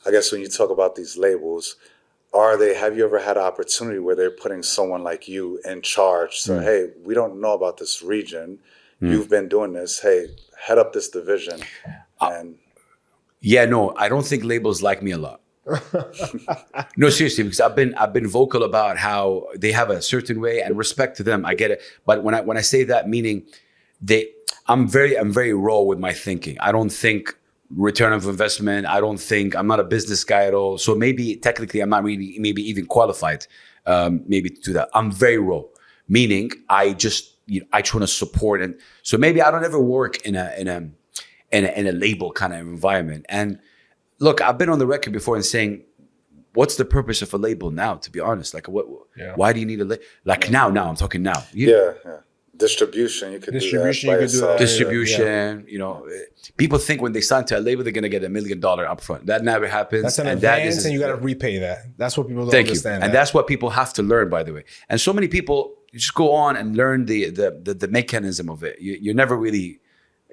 I guess when you talk about these labels, have you ever had an opportunity where they're putting someone like you in charge? So, hey, we don't know about this region. You've been doing this. Hey, head up this division. And No, I don't think labels like me a lot. No, seriously, because I've been vocal about how they have a certain way, and respect to them. I get it. But when I say that, meaning I'm very raw with my thinking. I don't think return of investment. I'm not a business guy at all. So maybe technically I'm not really maybe even qualified maybe to do that. I'm very raw, meaning I just I try to support, and so maybe I don't ever work in a label kind of environment. And look, I've been on the record before and saying, what's the purpose of a label now? To be honest, like why do you need a label? Like now I'm talking now. Distribution, you could Distribution, do that. you could do that. Distribution, people think when they sign to a label, they're going to get $1 million upfront. That never happens. That's an and advance, and you got to repay that. That's what people don't Thank you. understand. And that's what people have to learn, by the way. And so many people just go on and learn the mechanism of it. You're never really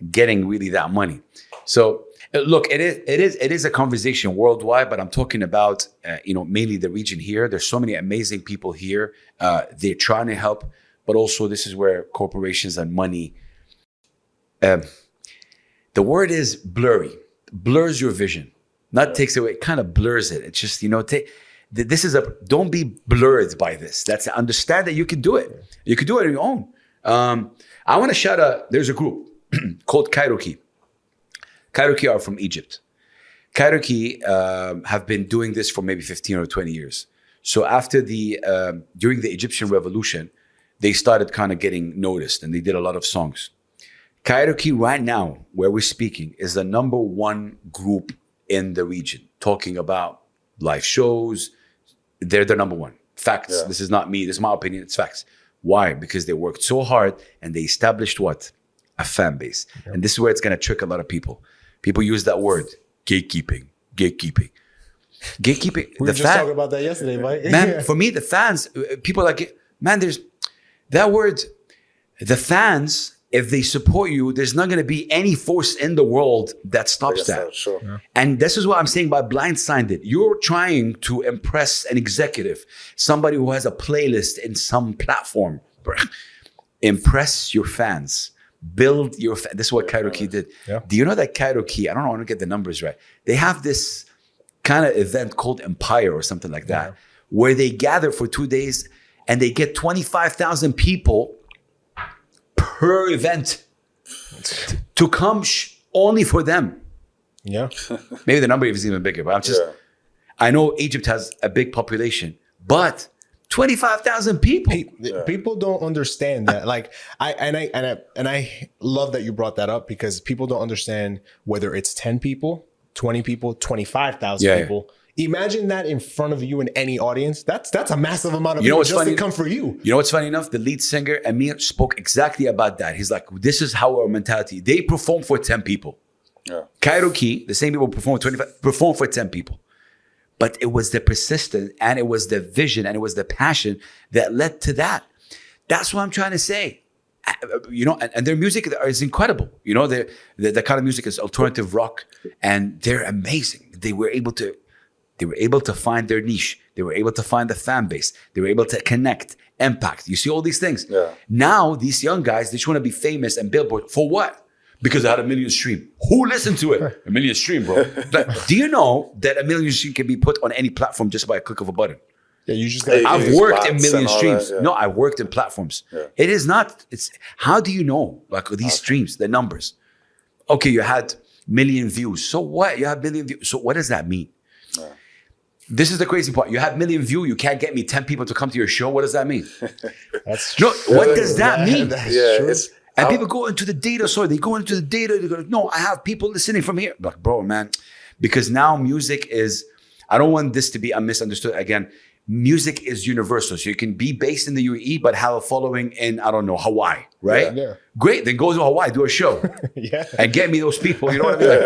getting really that money. So look, it is a conversation worldwide, but I'm talking about mainly the region here. There's so many amazing people here. They're trying to help, but also this is where corporations and money. The word is blurry. Blurs your vision. Not takes away. It kind of blurs it. It's just don't be blurred by this. Understand that you can do it. You can do it on your own. I want to shout out. There's a group called Kairoki. Kairoki are from Egypt. Kairoki have been doing this for maybe 15 or 20 years. So after during the Egyptian revolution, they started kind of getting noticed, and they did a lot of songs. Kairoki right now, where we're speaking, is the #1 group in the region talking about live shows. They're the number one. Facts. Yeah. This is not me. This is my opinion. It's facts. Why? Because they worked so hard and they established what? A fan base. And this is where it's going to trick a lot of people. People use that word, gatekeeping. Gatekeeping. Gatekeeping. We were just talking about that yesterday, Mike. Man, for me, the fans, people like it. Man, there's that word. The fans, if they support you, there's not going to be any force in the world that stops that. Sure. Yeah. And this is what I'm saying by blindsided it. You're trying to impress an executive, somebody who has a playlist in some platform. Impress your fans. Build your this is what Kairoki did. Yeah. Do you know that Kairoki, I don't know, I want to get the numbers right. They have this kind of event called Empire or something like that, where they gather for 2 days and they get 25,000 people per event to come only for them. Yeah. Maybe the number is even bigger, but I'm just, I know Egypt has a big population, but 25,000 people. People don't understand that. Like I love that you brought that up, because people don't understand whether it's 10 people, 20 people, 25,000 people. Imagine that in front of you in any audience. That's a massive amount of people just to come for you. You know what's funny enough? The lead singer, Amir, spoke exactly about that. He's like, this is how our mentality. They perform for 10 people. Yeah. Kairoki, the same people perform 25, perform for 10 people. But it was the persistence and it was the vision and it was the passion that led to that. That's what I'm trying to say. You know, and their music is incredible. You know, the kind of music is alternative rock, and they're amazing. They were able to find their niche. They were able to find the fan base. They were able to connect, impact. You see all these things. Yeah. Now, these young guys, they just want to be famous and Billboard. For what? Because I had 1 million stream. Who listened to it? 1 million stream, bro. Like, do you know that 1 million stream can be put on any platform just by a click of a button? Yeah, you just got. I've use worked in bots million and all streams. that, yeah. No, I've worked in platforms. Yeah. It is not. It's how do you know like these streams, the numbers? Okay, you had million views. So what? You have million views. So what does that mean? Yeah. This is the crazy part. You have million view. You can't get me 10 people to come to your show. What does that mean? That's No, what does that mean? That's Yeah, true. it's And people go into the data. Sorry, they go into the data. They go, no, I have people listening from here. Like, bro, man, because now music is. I don't want this to be misunderstood again. Music is universal. So you can be based in the UAE, but have a following in, I don't know, Hawaii, right? Yeah. Great. Then go to Hawaii, do a show. Yeah. And get me those people. You know what I mean?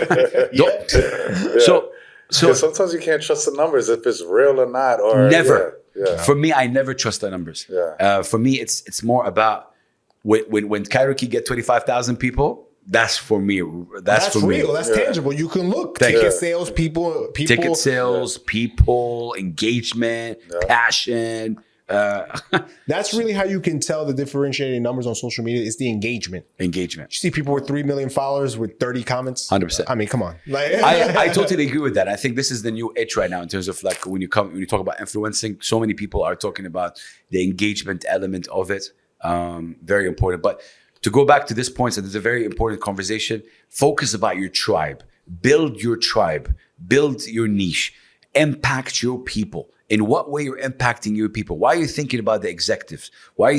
Like, don't- So because sometimes you can't trust the numbers if it's real or not. Or never. Yeah. For me, I never trust the numbers. Yeah. For me, it's more about when Kairoki get 25,000 people. That's for me. That's for real. me. That's tangible. You can look. Thank Ticket you. sales, people. Ticket sales, people, engagement, passion. That's really how you can tell the differentiating numbers on social media. Is the engagement. Engagement. You see people with 3 million followers with 30 comments. 100%. I mean, come on. Like, I totally agree with that. I think this is the new itch right now in terms of like when you talk about influencing. So many people are talking about the engagement element of it. Very important. But to go back to this point, so there's a very important conversation. Focus about your tribe. Build your tribe. Build your niche. Impact your people. In what way you're impacting your people? Why are you thinking about the executives? Why are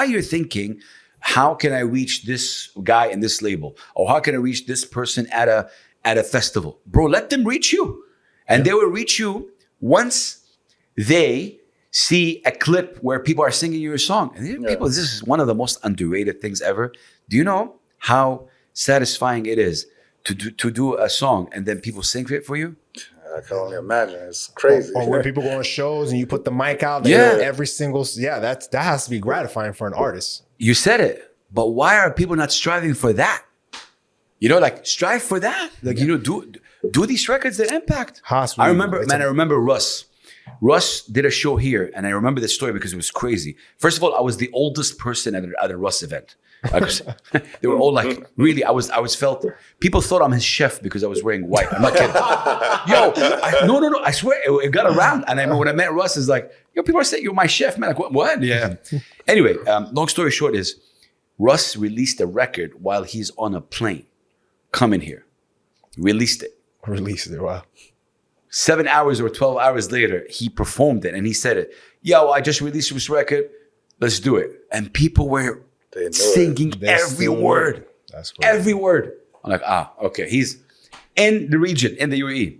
you thinking, how can I reach this guy in this label? Or how can I reach this person at a festival? Bro, let them reach you. And they will reach you once they see a clip where people are singing your song. And people, this is one of the most underrated things ever. Do you know how satisfying it is to do a song and then people sing it for you? I can only imagine. It's crazy. or when people go on shows and you put the mic out, they Yeah. know every single. Yeah, that has to be gratifying for an artist. You said it, but why are people not striving for that? You know, like strive for that. Like, you know, do these records that impact. Haas, I remember Russ. Russ did a show here, and I remember this story because it was crazy. First of all, I was the oldest person at a Russ event. They were all like, really, I was felt, people thought I'm his chef because I was wearing white. I'm not kidding. No, I swear, it got around. And I remember when I met Russ, it's like, yo, people are saying you're my chef, man. Like, what? Yeah. Anyway, long story short is, Russ released a record while he's on a plane coming here. Released it. Released it. Wow. 7 hours or 12 hours later, he performed it and he said it. Yo, I just released this record. Let's do it. And people were singing every word. That's crazy. Every word. I'm like, okay. He's in the region, in the UAE.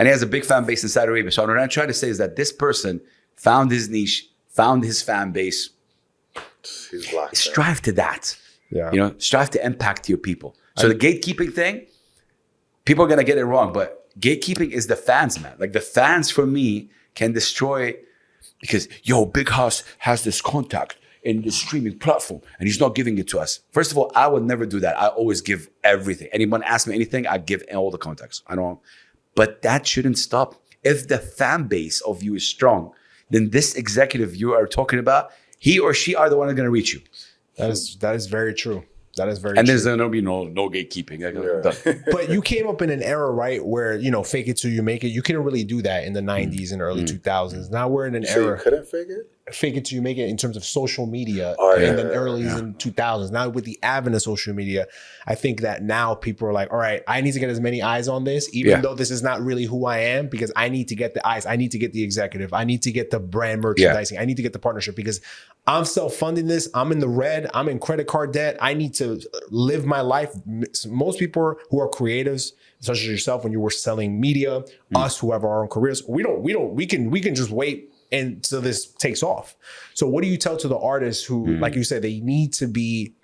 And he has a big fan base in Saudi Arabia. So what I'm trying to say is that this person found his niche, found his fan base. He's locked in. Strive to that. Yeah. You know, strive to impact your people. So the gatekeeping thing, people are going to get it wrong, but gatekeeping is the fans, man. Like the fans for me can destroy, because Big House has this contact in the streaming platform and he's not giving it to us. First of all, I would never do that. I always give everything. Anyone asks me anything, I give all the contacts. But that shouldn't stop. If the fan base of you is strong, then this executive you are talking about, he or she are the one that's going to reach you. That is very true. That is very And true. there's going to be no gatekeeping. Done. But you came up in an era, right, where, fake it till you make it. You couldn't really do that in the 90s and early 2000s. Now we're in an So you era. couldn't fake it? Fake it till you make it in terms of social media yeah, in the early and 2000s. Now with the advent of social media, I think that now people are like, all right, I need to get as many eyes on this, even though this is not really who I am, because I need to get the eyes. I need to get the executive. I need to get the brand merchandising. I need to get the partnership because I'm self-funding this. I'm in the red. I'm in credit card debt. I need to live my life. Most people who are creatives, such as yourself, when you were selling media, us who have our own careers, we can just wait until this takes off. So what do you tell to the artists who, like you said, they need to be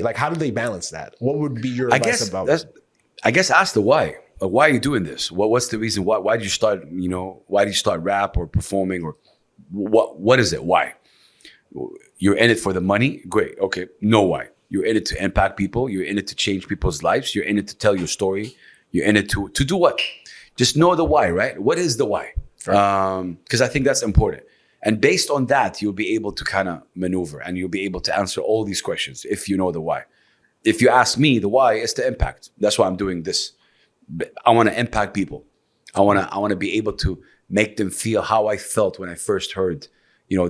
like, how do they balance that? What would be your advice about it? I guess ask the why. Why are you doing this? What's the reason? Why did you start, why did you start rap or performing, or what is it? Why? You're in it for the money? Great. Okay. No why. You're in it to impact people. You're in it to change people's lives. You're in it to tell your story. You're in it to do what? Just know the why, right? What is the why? Because I think that's important. And based on that, you'll be able to kind of maneuver and you'll be able to answer all these questions if you know the why. If you ask me, the why is to impact. That's why I'm doing this. I want to impact people. I want to be able to make them feel how I felt when I first heard,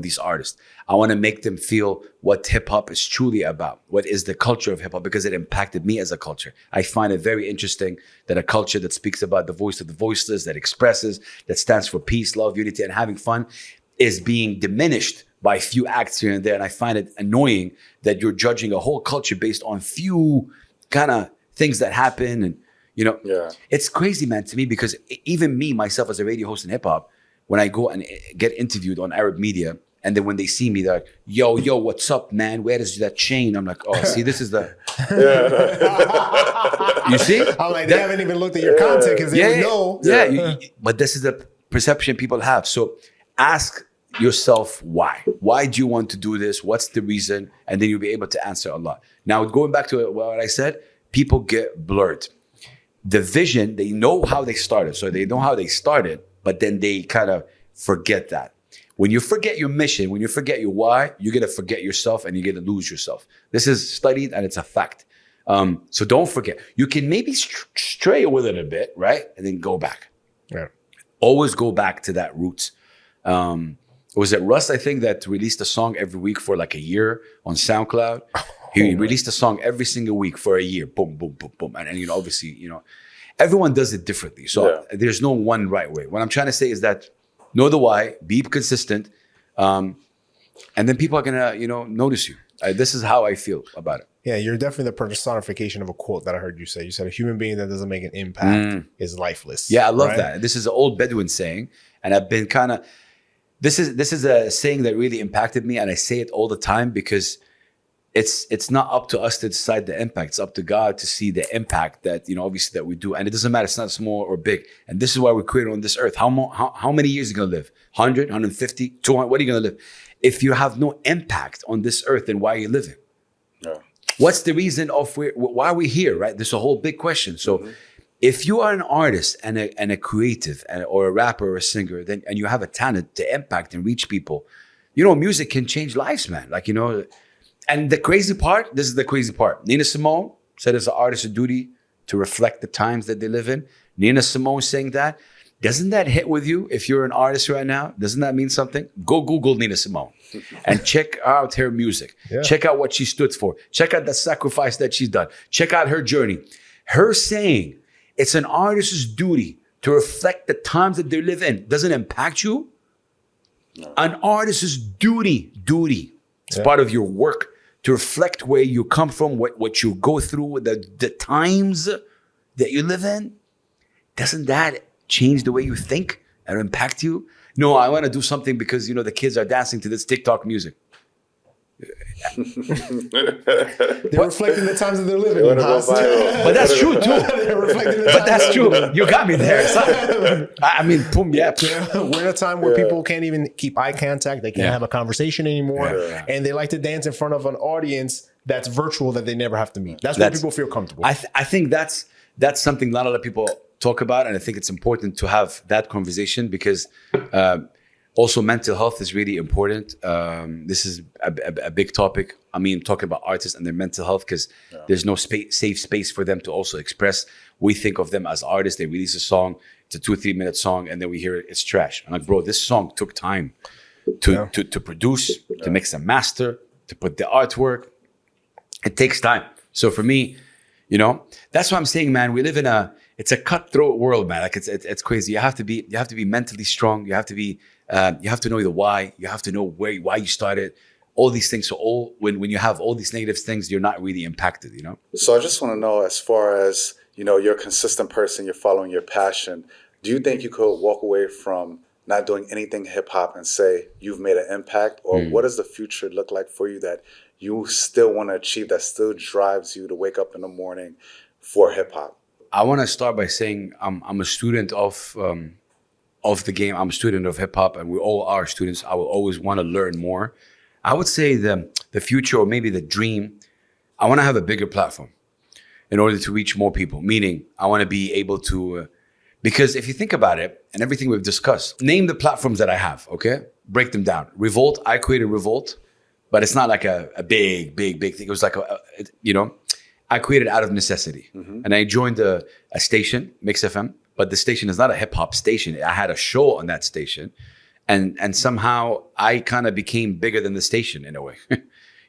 these artists. I want to make them feel what hip hop is truly about. What is the culture of hip hop? Because it impacted me as a culture. I find it very interesting that a culture that speaks about the voice of the voiceless, that expresses, that stands for peace, love, unity, and having fun, is being diminished by a few acts here and there. And I find it annoying that you're judging a whole culture based on few kind of things that happen. And, it's crazy, man, to me, because even me, myself, as a radio host in hip hop, when I go and get interviewed on Arab media, and then when they see me, they're like, yo, what's up, man? Where is that chain? I'm like, oh, see, this is the... You see? I'm like, they haven't even looked at your content because they would know. Yeah, but this is the perception people have. So ask yourself why. Why do you want to do this? What's the reason? And then you'll be able to answer a lot. Now, going back to what I said, people get blurred. The vision, they know how they started. So they know how they started, but then they kind of forget that. When you forget your mission, when you forget your why, you're going to forget yourself and you're going to lose yourself. This is studied and it's a fact. So don't forget. You can maybe stray with it a bit, right? And then go back. Yeah. Always go back to that roots. Was it Russ, I think, that released a song every week for like a year on SoundCloud? He released a song every single week for a year. Boom, boom, boom, boom. And obviously, everyone does it differently. So there's no one right way. What I'm trying to say is that know the why, be consistent, and then people are gonna, notice you. This is how I feel about it. Yeah, you're definitely the personification of a quote that I heard you say. You said a human being that doesn't make an impact is lifeless. Yeah, I love that. This is an old Bedouin saying, and I've been kind of. This is a saying that really impacted me, and I say it all the time because it's not up to us to decide the impact. It's up to God to see the impact that, obviously that we do. And it doesn't matter. It's not small or big. And this is why we're created on this earth. How many years are you going to live? 100, 150, 200? What are you going to live? If you have no impact on this earth, then why are you living? Yeah. What's the reason of why are we here, right? There's a whole big question. So if you are an artist and a creative or a rapper or a singer, and you have a talent to impact and reach people, music can change lives, man. And the crazy part, this is the crazy part. Nina Simone said it's an artist's duty to reflect the times that they live in. Nina Simone saying that. Doesn't that hit with you if you're an artist right now? Doesn't that mean something? Go Google Nina Simone and check out her music. Yeah. Check out what she stood for. Check out the sacrifice that she's done. Check out her journey. Her saying it's an artist's duty to reflect the times that they live in doesn't impact you. No. An artist's duty. It's part of your work to reflect where you come from, what you go through, the times that you live in. doesn't that change the way you think and impact you? No, I want to do something because, the kids are dancing to this TikTok music. They're reflecting the times that they're living in. wanna go Haas. viral. But that's true too. They're reflecting the But times that's that true. they're living in. You got me there. son. I mean, boom, yeah. We're in a time where people can't even keep eye contact. They can't have a conversation anymore. Yeah. And they like to dance in front of an audience that's virtual that they never have to meet. That's where people feel comfortable. I think that's something not a lot of people talk about, and I think it's important to have that conversation because also mental health is really important. This is a big topic. I mean, talking about artists and their mental health because there's no safe space for them to also express. We think of them as artists. They release a song, it's a 2-3 minute song, and then we hear it's trash. I'm like, bro, this song took time to produce, to mix and master, to put the artwork. It takes time. So for me, that's what I'm saying, man. We live in it's a cutthroat world, man. Like it's crazy. You have to be mentally strong. You have to be, you have to know the why. You have to know why you started. All these things. So when you have all these negative things, you're not really impacted, So I just want to know, as far as, you're a consistent person, you're following your passion. Do you think you could walk away from not doing anything hip hop and say you've made an impact? Or what does the future look like for you that you still want to achieve, that still drives you to wake up in the morning for hip hop? I want to start by saying I'm a student of the game. I'm a student of hip hop, and we all are students. I will always want to learn more. I would say the future, or maybe the dream, I want to have a bigger platform in order to reach more people. Meaning, I want to be able to, because if you think about it, and everything we've discussed, name the platforms that I have. Okay, break them down. Revolt. I created Revolt, but it's not like a big thing. It was like I created out of necessity. And I joined a station, Mix FM, but the station is not a hip hop station. I had a show on that station, and somehow I kind of became bigger than the station in a way. You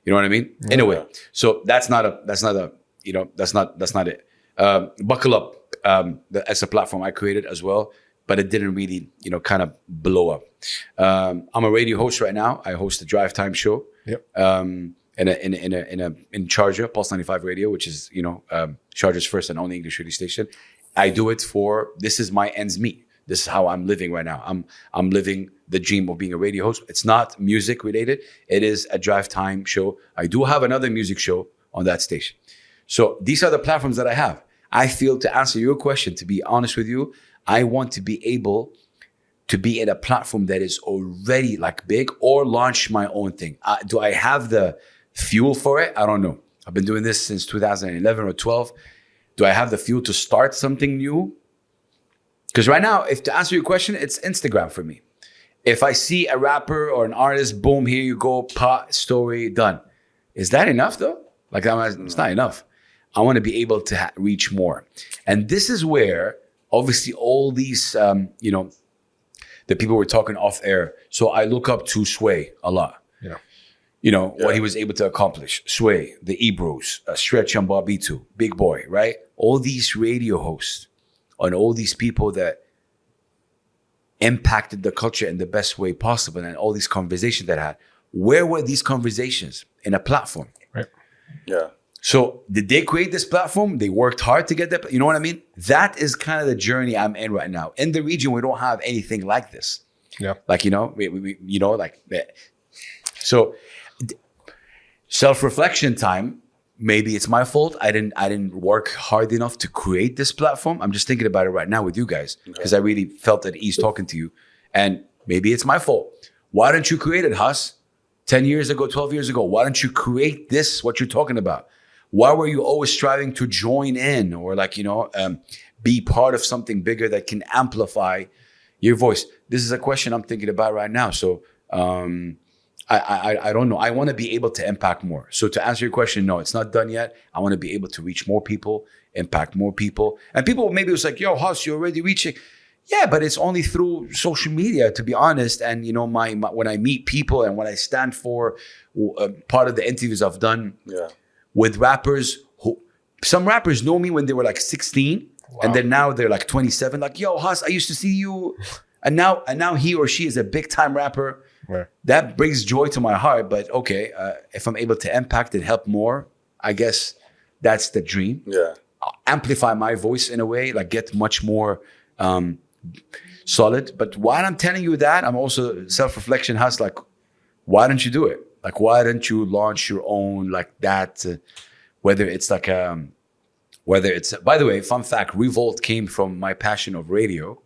know what I mean? In a way. So that's not it. Buckle Up. That's a platform I created as well, but it didn't really, kind of blow up. I'm a radio host right now. I host the Drive Time show. Yep. In Sharjah, Pulse 95 Radio, which is Sharjah's first and only English radio station. I do it this is my ends meet. This is how I'm living right now. I'm living the dream of being a radio host. It's not music related. It is a Drive Time show. I do have another music show on that station. So these are the platforms that I have. I feel, to answer your question, to be honest with you, I want to be able to be in a platform that is already like big, or launch my own thing. Do I have the fuel for it? I don't know. I've been doing this since 2011 or 12. Do I have the fuel to start something new? Because right now, to answer your question, it's Instagram for me. If I see a rapper or an artist, boom, here you go, pot, story, done. Is that enough though? It's not enough. I want to be able to reach more. And this is where, obviously, all these, the people were talking off air. So I look up to Sway a lot. Yeah. What he was able to accomplish. Sway, the Ebros, Stretch and Bobbito, Big Boy, right? All these radio hosts and all these people that impacted the culture in the best way possible, and all these conversations that I had. Where were these conversations? In a platform. Right. Yeah. So did they create this platform? They worked hard to get that. You know what I mean? That is kind of the journey I'm in right now. In the region, we don't have anything like this. Yeah. So self-reflection time. Maybe it's my fault. I didn't work hard enough to create this platform. I'm just thinking about it right now with you guys because I really felt at ease talking to you. And maybe it's my fault. Why don't you create it, Haas? 10 years ago, 12 years ago, why don't you create this, what you're talking about? Why were you always striving to join in or be part of something bigger that can amplify your voice? This is a question I'm thinking about right now. So I don't know. I want to be able to impact more. So to answer your question, no, it's not done yet. I want to be able to reach more people, impact more people. And people maybe was like, yo, Haas, you're already reaching. Yeah, but it's only through social media, to be honest. And, my when I meet people and when I stand for part of the interviews I've done with rappers, some rappers know me when they were like 16. Wow. And then now they're like 27. Like, yo, Haas, I used to see you. And now he or she is a big time rapper. Right. That brings joy to my heart. But okay, if I'm able to impact and help more, I guess that's the dream. Yeah. amplify my voice in a way, like get much more solid. But while I'm telling you that, I'm also self-reflection has like, why don't you do it? Like, why don't you launch your own like that? Whether it's like, whether it's, by the way, fun fact, Revolt came from my passion of radio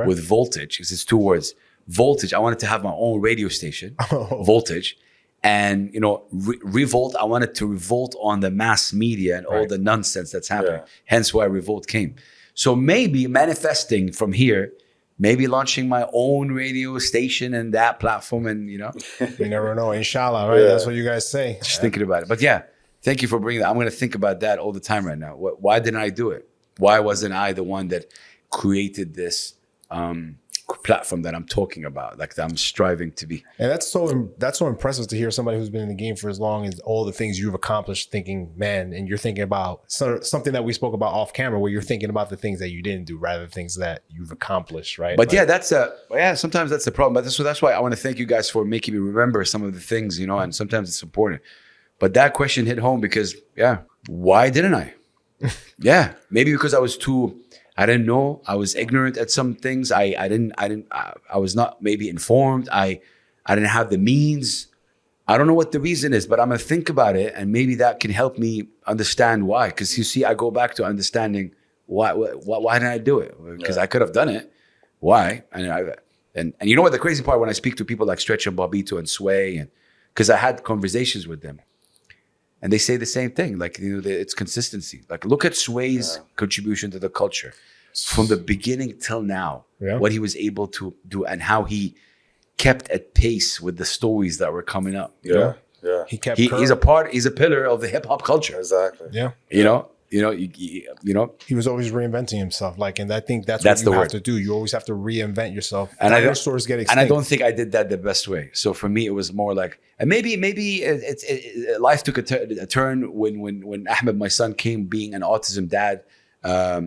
with Voltage. It's 2 words. Voltage, I wanted to have my own radio station, Voltage. And, you know, Revolt, I wanted to revolt on the mass media and all the nonsense that's happening. Hence why Revolt came. So maybe manifesting from here, maybe launching my own radio station and that platform and, you know. You never know. Inshallah, right? That's what you guys say. Just thinking about it. But yeah, thank you for bringing that. I'm going to think about that all the time right now. Why didn't I do it? Why wasn't I the one that created this platform that I'm talking about, like that I'm striving to be? And that's so impressive to hear somebody who's been in the game for as long as all the things you've accomplished, thinking, man, and you're thinking about something that we spoke about off camera, where you're thinking about the things that you didn't do rather than things that you've accomplished, right? But like, sometimes that's the problem. But that's why I want to thank you guys for making me remember some of the things, you know, and sometimes it's important. But that question hit home because, why didn't I? Maybe because I didn't know. I was ignorant at some things. I was not maybe informed. I didn't have the means. I don't know what the reason is, but I'm gonna think about it, and maybe that can help me understand why. Because you see, I go back to understanding why didn't I do it? Because I could have done it. Why? And you know what the crazy part, when I speak to people like Stretch and Bobito and Sway, and because I had conversations with them, and they say the same thing, like, you know, it's consistency. Like, look at Sway's contribution to the culture from the beginning till now, what he was able to do and how he kept at pace with the stories that were coming up. You know? He's a pillar of the hip hop culture. Exactly. Yeah. You know, he was always reinventing himself. Like, and I think that's what you have to do. You always have to reinvent yourself. And dinosaurs get extinct. And I don't think I did that the best way. So for me, it was more like, and maybe life took a turn when Ahmed, my son, came, being an autism dad,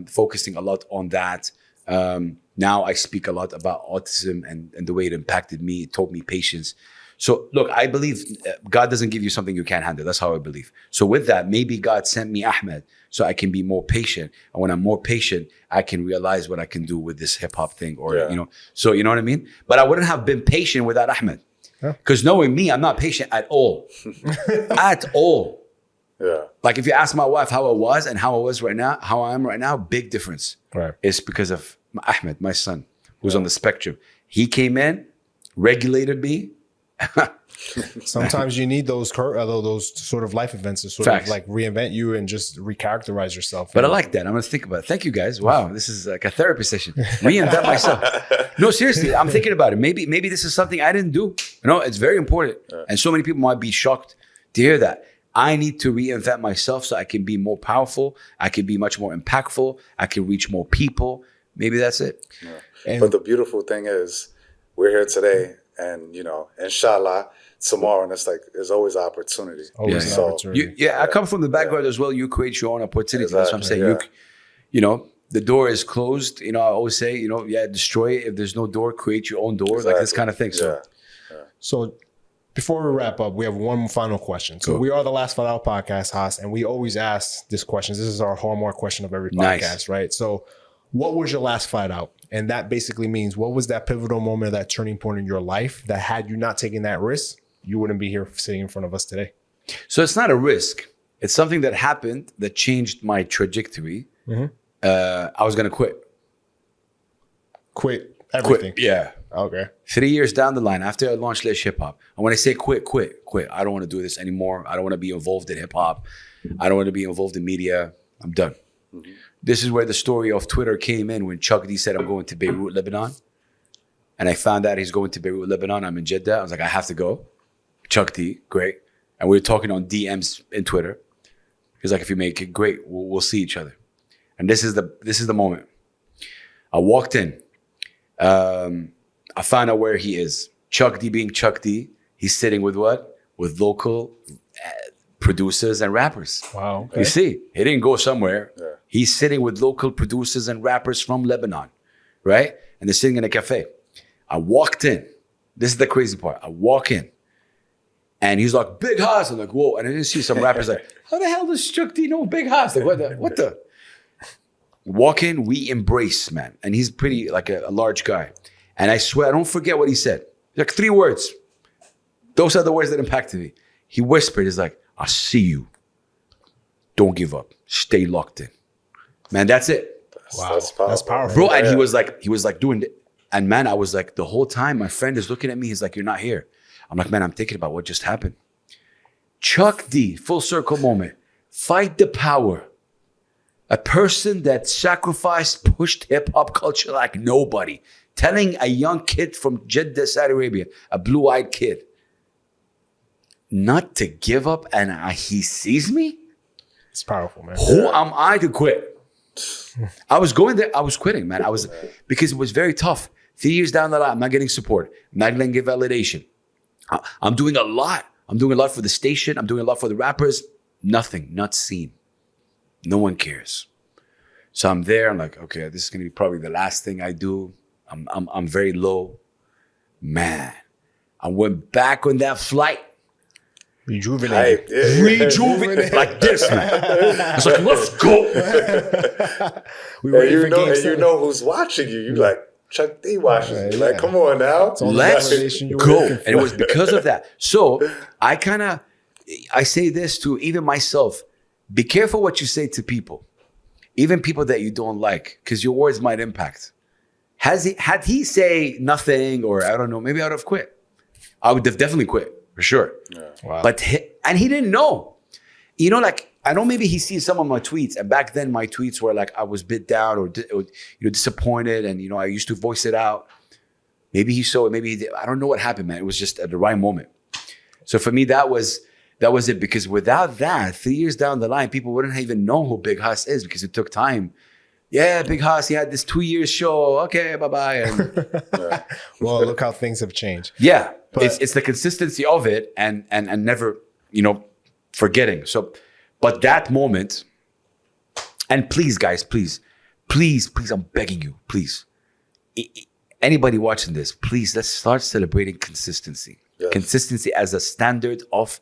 focusing a lot on that. Now I speak a lot about autism and the way it impacted me. It taught me patience. So look, I believe God doesn't give you something you can't handle. That's how I believe. So with that, maybe God sent me Ahmed so I can be more patient. And when I'm more patient, I can realize what I can do with this hip hop thing, or, you know, so you know what I mean? But I wouldn't have been patient without Ahmed. Because knowing me, I'm not patient at all. At all. Yeah. Like, if you ask my wife how I was and how I was right now, how I am right now, big difference. Right. It's because of Ahmed, my son, who's on the spectrum. He came in, regulated me. Sometimes you need those sort of life events to sort of like reinvent you and just recharacterize yourself. But I like that. I'm going to think about it. Thank you, guys. Wow, this is like a therapy session. Reinvent myself. No, seriously, I'm thinking about it. Maybe this is something I didn't do. You know, it's very important. And so many people might be shocked to hear that. I need to reinvent myself so I can be more powerful. I can be much more impactful. I can reach more people. Maybe that's it. But the beautiful thing is, we're here today, and, you know, inshallah, tomorrow, and it's like, there's always opportunity. Always an opportunity. I come from the background as well. You create your own opportunity. That's what I'm saying. You know, the door is closed. You know, I always say, you know, destroy it. If there's no door, create your own door. Like this kind of thing. So before we wrap up, we have one final question. So we are the Last Flat Out podcast, Haas, and we always ask this question. This is our hallmark question of every podcast, right? So what was your last flat out? And that basically means, what was that pivotal moment, that turning point in your life that had you not taken that risk, you wouldn't be here sitting in front of us today? So it's not a risk. It's something that happened that changed my trajectory. I was going to quit. Quit everything? Yeah. Okay. 3 years down the line, after I launched Let's Hip Hop, and when I say quit. I don't want to do this anymore. I don't want to be involved in hip hop. I don't want to be involved in media. I'm done. This is where the story of Twitter came in, when Chuck D said, I'm going to Beirut, Lebanon. And I found out he's going to Beirut, Lebanon. I'm in Jeddah. I was like, I have to go. Chuck D, great. And we were talking on DMs in Twitter. He's like, if you make it, great. We'll see each other. And this is the moment. I walked in. I found out where he is. Chuck D being Chuck D. He's sitting with what? With local producers and rappers. Wow. Okay. You see, he didn't go somewhere. He's sitting with local producers and rappers from Lebanon, right? And they're sitting in a cafe. I walked in. This is the crazy part. I walk in. And he's like, Big Haas. I'm like, whoa. And I didn't see some rappers like, how the hell does Chuck D know Big Haas? Like, what the? Walk in, we embrace, man. And he's pretty like a large guy. And I swear, I don't forget what he said. Like 3 words. Those are the words that impacted me. He whispered, he's like, I see you. Don't give up. Stay locked in. Man, that's it. Wow, That's powerful. that's powerful. Bro, and he was like doing it. And man, I was like, the whole time, my friend is looking at me. He's like, you're not here. I'm like, man, I'm thinking about what just happened. Chuck D, full circle moment. Fight the power. A person that sacrificed, pushed hip hop culture like nobody. Telling a young kid from Jeddah, Saudi Arabia, a blue-eyed kid, not to give up, and he sees me? It's powerful, man. Who am I to quit? I was going there, I was quitting, man. Because it was very tough. 3 years down the line, I'm not getting support. I'm not going to get validation. I'm doing a lot. I'm doing a lot for the station. I'm doing a lot for the rappers. Nothing, not seen. No one cares. So I'm there. I'm like, okay, this is going to be probably the last thing I do. I'm very low. Man, I went back on that flight. Rejuvenated. Rejuvenated like this, man. It's like, let's go. We were And ready for game you seven. know who's watching you. You like, Chuck D watching you. Yeah. Like, come on now. Let's validation you were go. looking for. And it was because of that. So I say this to even myself. Be careful what you say to people. Even people that you don't like, because your words might impact. Had he say nothing, or I don't know, maybe I would have quit. I would have definitely quit, for sure. Yeah. Wow. But he didn't know. You know, like, I know maybe he sees some of my tweets, and back then my tweets were like I was bit down or disappointed, and I used to voice it out. Maybe he saw it, maybe he did. I don't know what happened, man. It was just at the right moment. So for me, that was it, because without that, 3 years down the line, people wouldn't even know who Big Hass is, because it took time. Yeah, Big Hass, he had this 2 years show. Okay, bye-bye. And Well, look how things have changed. yeah, But- it's the consistency of it and never, forgetting. So, but that moment, and please, guys, please, I'm begging you, please. Anybody watching this, please, let's start celebrating consistency. Yes. Consistency as a standard of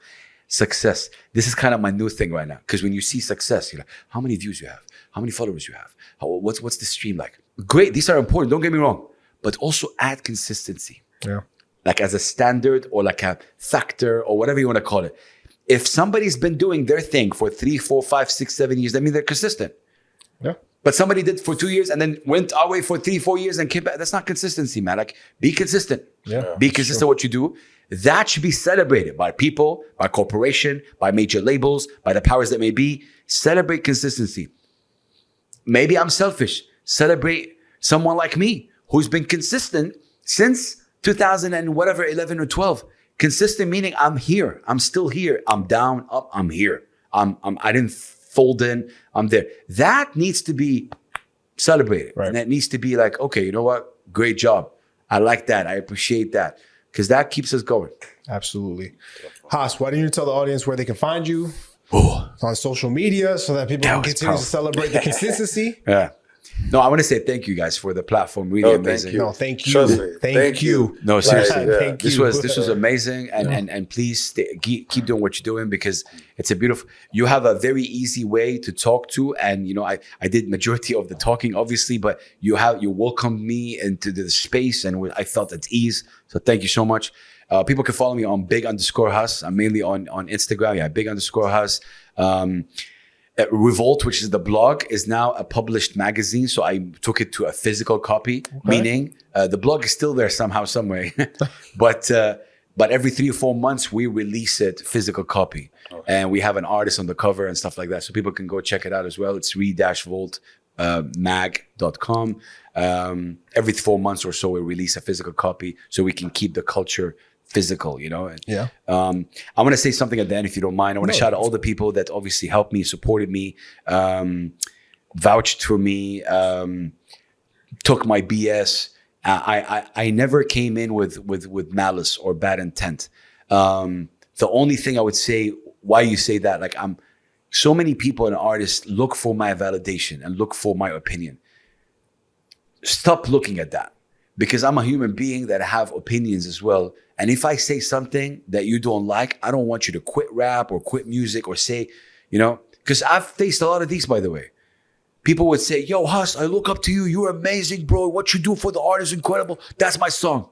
success. This is kind of my new thing right now. Because when you see success, you're like, how many views you have? How many followers you have? What's the stream like? Great, these are important, don't get me wrong. But also add consistency. Yeah. Like as a standard or like a factor or whatever you want to call it. If somebody's been doing their thing for 3, 4, 5, 6, 7 years, that means they're consistent. Yeah. But somebody did for 2 years and then went away for 3, 4 years and came back. That's not consistency, man. Like, be consistent. Yeah. Be consistent what you do. That should be celebrated by people, by corporation, by major labels, by the powers that may be. Celebrate consistency. Maybe I'm selfish. Celebrate someone like me who's been consistent since 2000 and whatever, 11 or 12. Consistent meaning I'm here. I'm still here. I'm down, up, I'm here. I didn't fold in. I'm there. That needs to be celebrated. Right. And that needs to be like, okay, you know what? Great job. I like that. I appreciate that. Because that keeps us going. Absolutely. Haas, why don't you tell the audience where they can find you Oh, on social media so that people That can was continue to powerful. celebrate the consistency? yeah. No, I want to say thank you guys for the platform. Really Oh, thank amazing. you. No, thank you. Trust me. Thank you. No, seriously. yeah. Thank This you. was amazing, and please keep doing what you're doing, because it's a beautiful. You have a very easy way to talk to, and I did majority of the talking, obviously, but you welcomed me into the space, and I felt at ease. So thank you so much. People can follow me on big_Hass. I'm mainly on Instagram. Yeah, big_Hass. Revolt, which is the blog, is now a published magazine. So I took it to a physical copy, meaning the blog is still there somehow, some way. but every 3 or 4 months, we release it physical copy. And we have an artist on the cover and stuff like that. So people can go check it out as well. It's re-volt mag.com. Every 4 months or so, we release a physical copy so we can keep the culture physical, And, Yeah. I want to say something at the end, if you don't mind. I want to shout out all the people that obviously helped me, supported me, vouched for me, took my BS. I never came in with malice or bad intent. The only thing I would say, why you say that, like so many people and artists look for my validation and look for my opinion. Stop looking at that, because I'm a human being that have opinions as well. And if I say something that you don't like, I don't want you to quit rap or quit music or say, because I've faced a lot of these, by the way. people would say, yo, Hus, I look up to you. You're amazing, bro. What you do for the art is incredible. That's my song.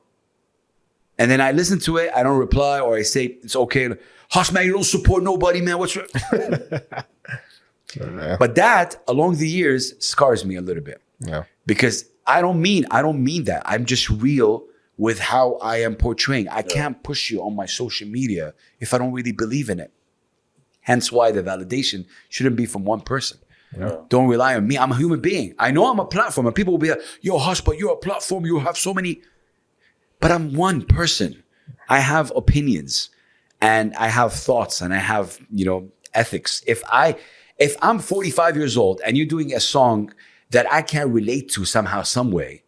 And then I listen to it. I don't reply, or I say, it's okay. Hus, man, you don't support nobody, man. What's your... But that, along the years, scars me a little bit. Yeah. Because I don't mean that. I'm just real with how I am portraying. I can't push you on my social media if I don't really believe in it. Hence why the validation shouldn't be from one person. Yeah. Don't rely on me. I'm a human being. I know I'm a platform, and people will be like, yo, Hush, but you're a platform. You have so many. But I'm one person. I have opinions, and I have thoughts, and I have, ethics. If I'm 45 years old and you're doing a song that I can't relate to somehow, some way,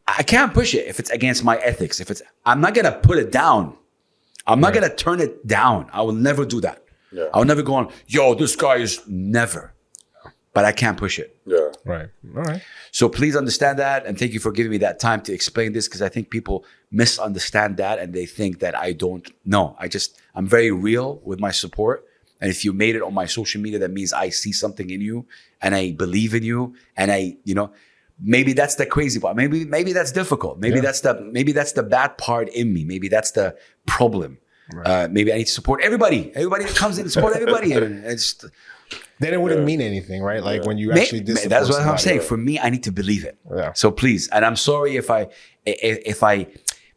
I can't push it if it's against my ethics. I'm not gonna put it down. I'm not gonna turn it down. I will never do that. Yeah. I will never go on, yo, this guy is never. But I can't push it. Yeah. Right. All right. So please understand that, and thank you for giving me that time to explain this, because I think people misunderstand that and they think that I don't know. I'm very real with my support. And if you made it on my social media, that means I see something in you and I believe in you. And maybe that's the crazy part. Maybe that's difficult. Maybe that's the bad part in me. Maybe that's the problem. Right. Maybe I need to support everybody. Everybody that comes in and support everybody. And then it wouldn't mean anything, right? Like when you actually did support that's what I'm somebody. saying. For me, I need to believe it. Yeah. So please, and I'm sorry if I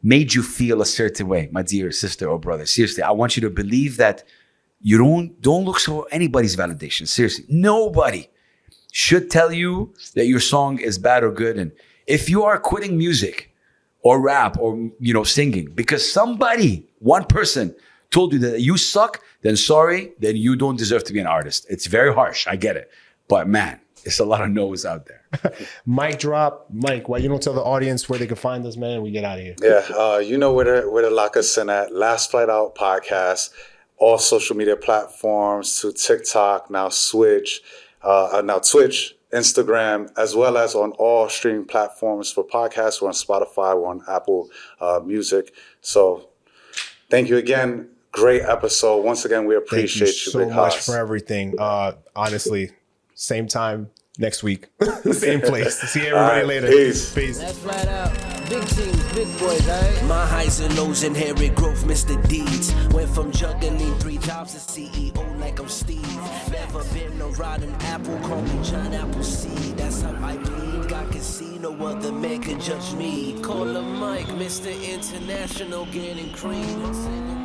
made you feel a certain way, my dear sister or brother. Seriously, I want you to believe that you don't look for anybody's validation. Seriously, nobody should tell you that your song is bad or good. And if you are quitting music or rap or singing because one person told you that you suck, then sorry, then you don't deserve to be an artist. It's very harsh. I get it. But man, there's a lot of no's out there. Mic drop. Mike, why you don't tell the audience where they can find us, man, and we get out of here? Yeah, you know where to lock us in at. Last Flight Out Podcast, all social media platforms, to TikTok, now Twitch, Instagram, as well as on all streaming platforms for podcasts. We're on Spotify, we're on Apple Music. So thank you again. Great episode. Once again, we appreciate you so Big much Haas. for everything. Honestly, same time next week, same place. See everybody later. Peace. Let's flat out. Big teams, big boys, alright? My highs and lows inherit growth, Mr. Deeds. Went from juggling 3 jobs to CEO like I'm Steve. Never been a rotten apple, call me John Appleseed. That's how I bleed. I can see no other man can judge me. Call him Mike, Mr. International, getting cream.